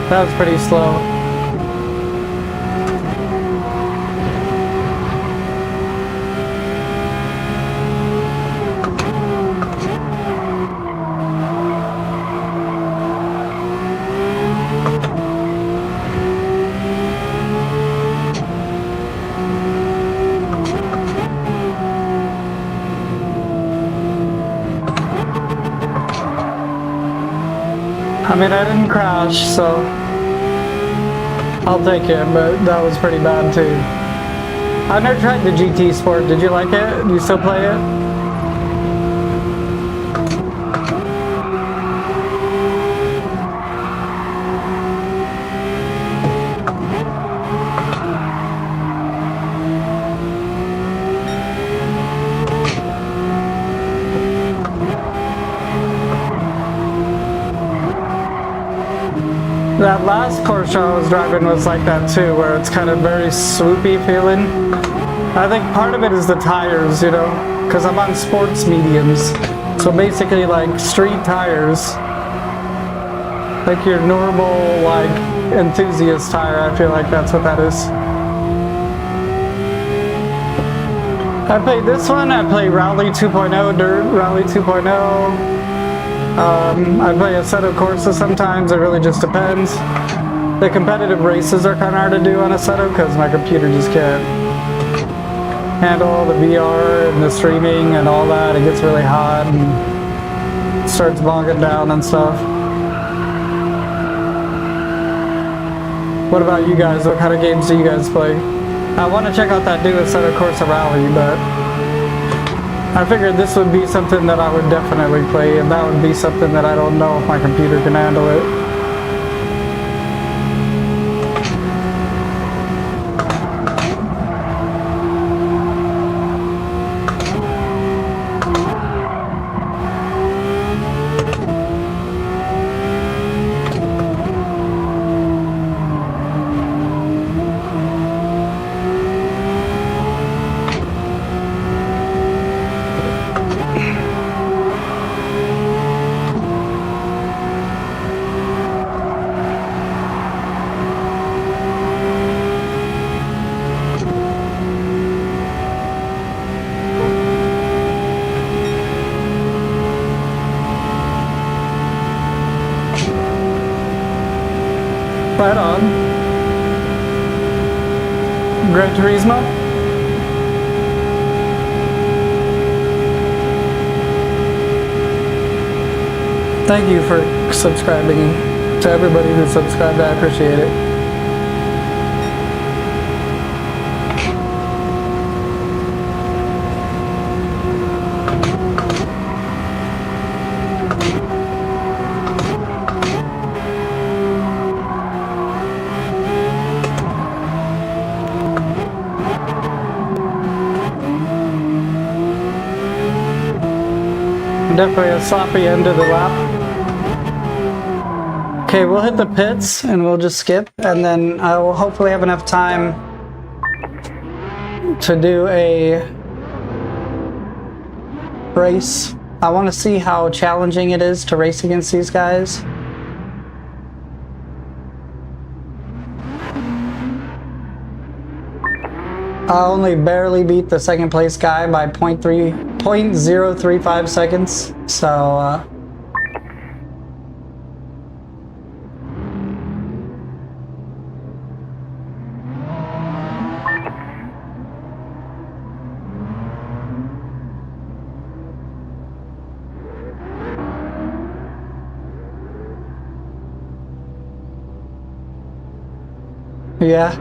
That was pretty slow. I mean, I didn't crash, so I'll take it, but that was pretty bad too. I've never tried the GT Sport. Did you like it? Do you still play it? That last Porsche I was driving was like that too, where it's kind of very swoopy feeling. I think part of it is the tires, you know, because I'm on sports mediums. So basically like street tires. Like your normal, like, enthusiast tire, I feel like that's what that is. I played this one, I play Rally 2.0, Dirt Rally 2.0. I play Assetto Corsa sometimes, it really just depends. The competitive races are kind of hard to do on Assetto because my computer just can't handle all the VR and the streaming and all that. It gets really hot and starts bogging down and stuff. What about you guys? What kind of games do you guys play? I want to check out that new Assetto Corsa Rally, but I figured this would be something that I would definitely play, and that would be something that I don't know if my computer can handle it. Right on. Gran Turismo. Thank you for subscribing. To everybody who subscribed, I appreciate it. Definitely a sloppy end of the lap. Okay, we'll hit the pits and we'll just skip, and then I will hopefully have enough time to do a race. I want to see how challenging it is to race against these guys. I only barely beat the second place guy by 0.035 seconds, so yeah.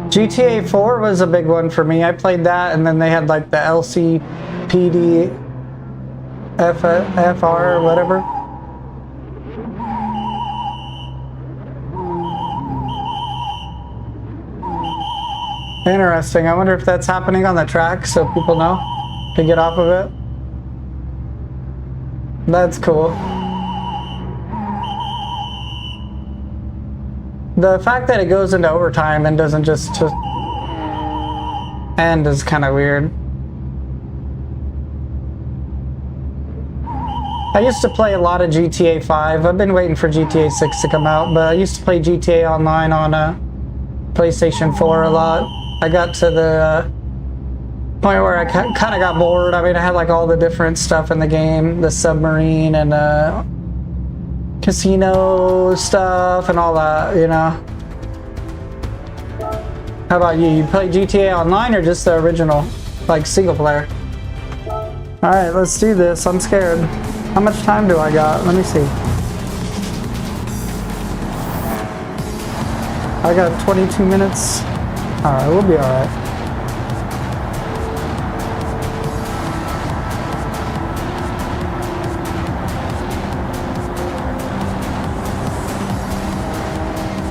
GTA 4 was a big one for me. I played that, and then they had like the LCPD FR or whatever. Interesting. I wonder if that's happening on the track so people know to get off of it. That's cool. The fact that it goes into overtime and doesn't just end is kind of weird. I used to play a lot of GTA 5. I've been waiting for GTA 6 to come out, but I used to play GTA Online on PlayStation 4 a lot. I got to the point where I kind of got bored. I mean, I had like all the different stuff in the game, the submarine and casino stuff and all that, you know. How about you? You play GTA Online or just the original, like single player? Alright, let's do this. I'm scared. How much time do I got? Let me see. I got 22 minutes. Alright, we'll be alright.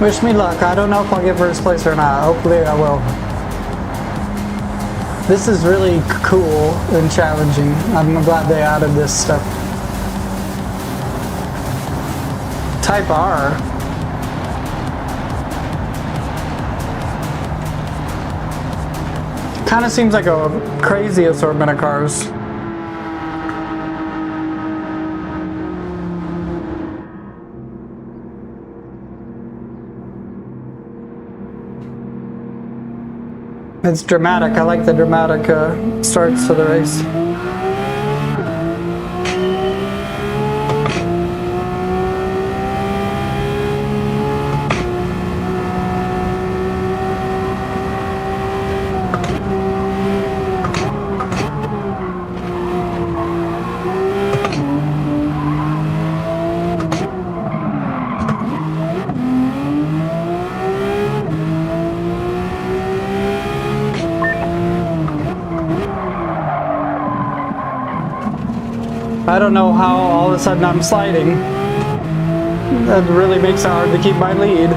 Wish me luck. I don't know if I'll get first place or not. Hopefully I will. This is really cool and challenging. I'm glad they added this stuff. Type R. Kind of seems like a crazy assortment of cars. It's dramatic. I like the dramatic starts to the race. I don't know how all of a sudden I'm sliding. That really makes it hard to keep my lead.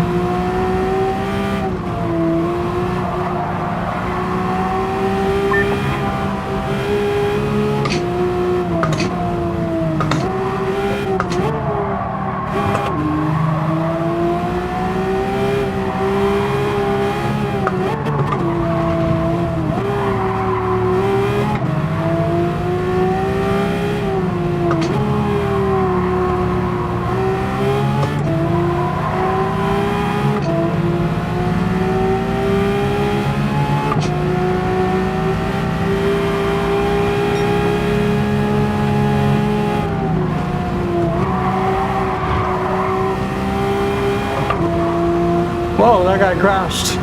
Whoa, that guy crashed.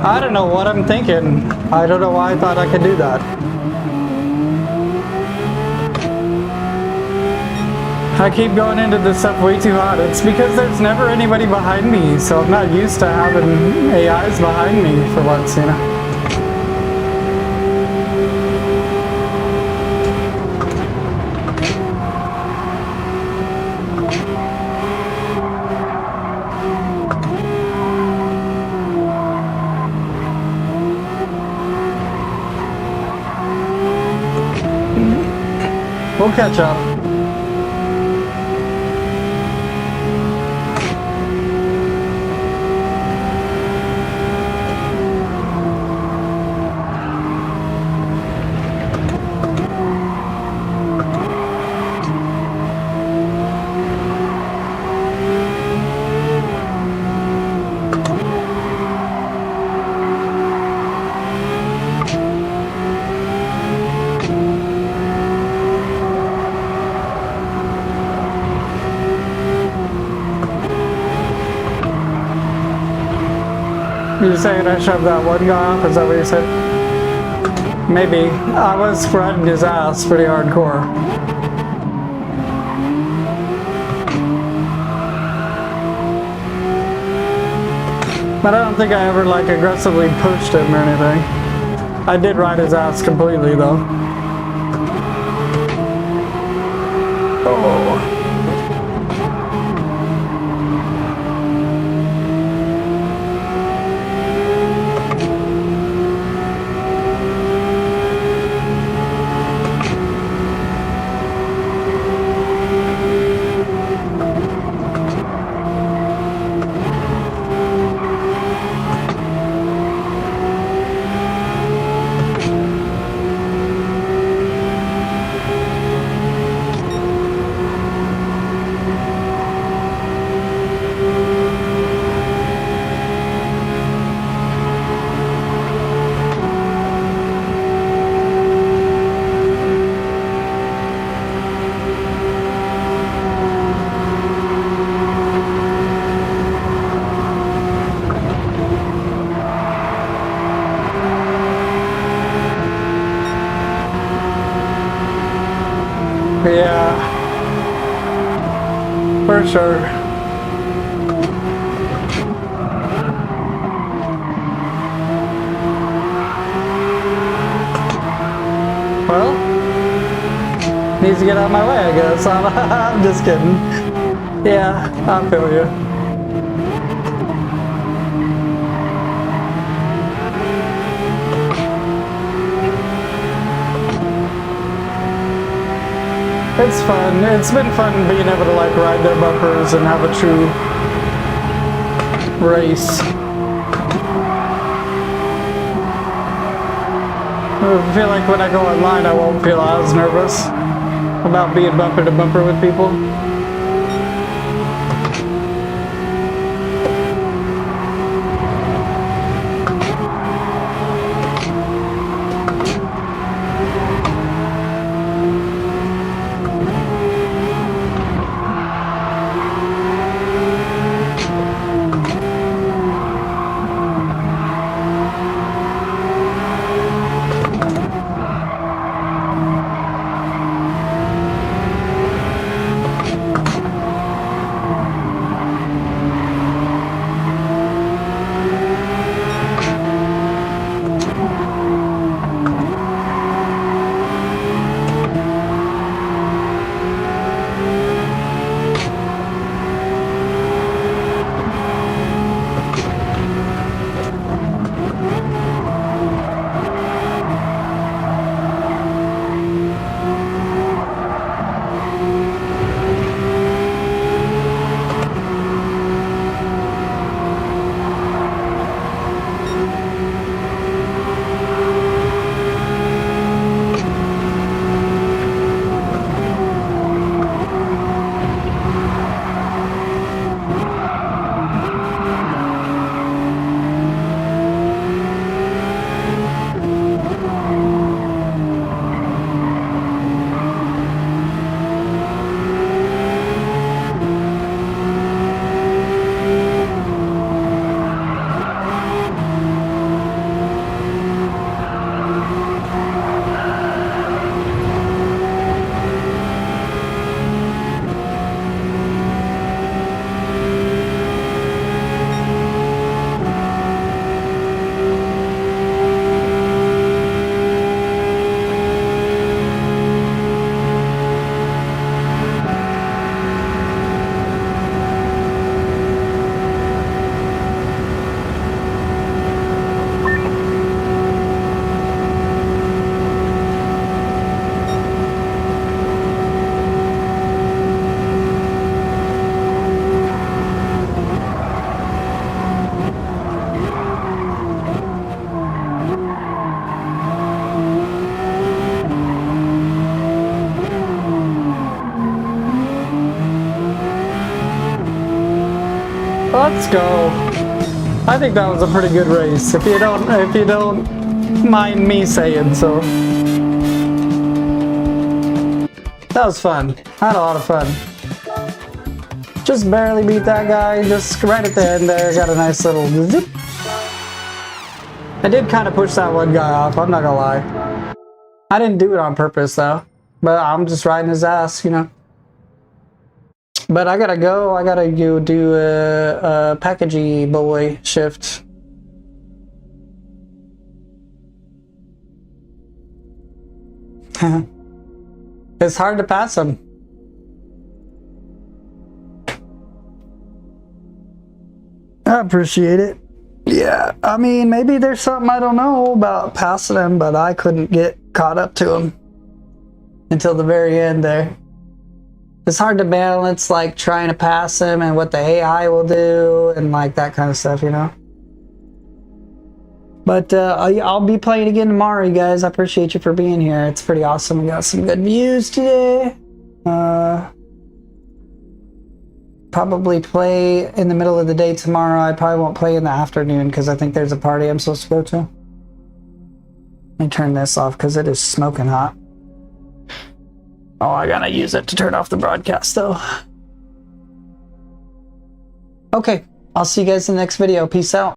I don't know what I'm thinking. I don't know why I thought I could do that. I keep going into this stuff way too hot. It's because there's never anybody behind me, so I'm not used to having AIs behind me for once, you know? We'll catch up. You're saying I shoved that one guy off? Is that what you said? Maybe. I was riding his ass pretty hardcore. But I don't think I ever like aggressively pushed him or anything. I did ride his ass completely though. Oh. Yeah. For sure. Well, needs to get out of my way, I guess. I'm just kidding. Yeah, I feel you. It's fun. It's been fun being able to like ride their bumpers and have a true race. I feel like when I go online I won't feel as nervous about being bumper to bumper with people. Let's go. I think that was a pretty good race. If you don't mind me saying so. That was fun. I had a lot of fun. Just barely beat that guy. Just right at the end there, got a nice little zip. I did kind of push that one guy off, I'm not gonna lie. I didn't do it on purpose though. But I'm just riding his ass, you know. But I gotta go. I gotta go do a packagey boy shift. It's hard to pass him. I appreciate it. Yeah, I mean, maybe there's something I don't know about passing him, but I couldn't get caught up to him until the very end there. It's hard to balance, like, trying to pass him and what the AI will do and, like, that kind of stuff, you know? But I'll be playing again tomorrow, you guys. I appreciate you for being here. It's pretty awesome. We got some good views today. Probably play in the middle of the day tomorrow. I probably won't play in the afternoon because I think there's a party I'm supposed to go to. Let me turn this off because it is smoking hot. Oh, I gotta use it to turn off the broadcast though. Okay, I'll see you guys in the next video. Peace out.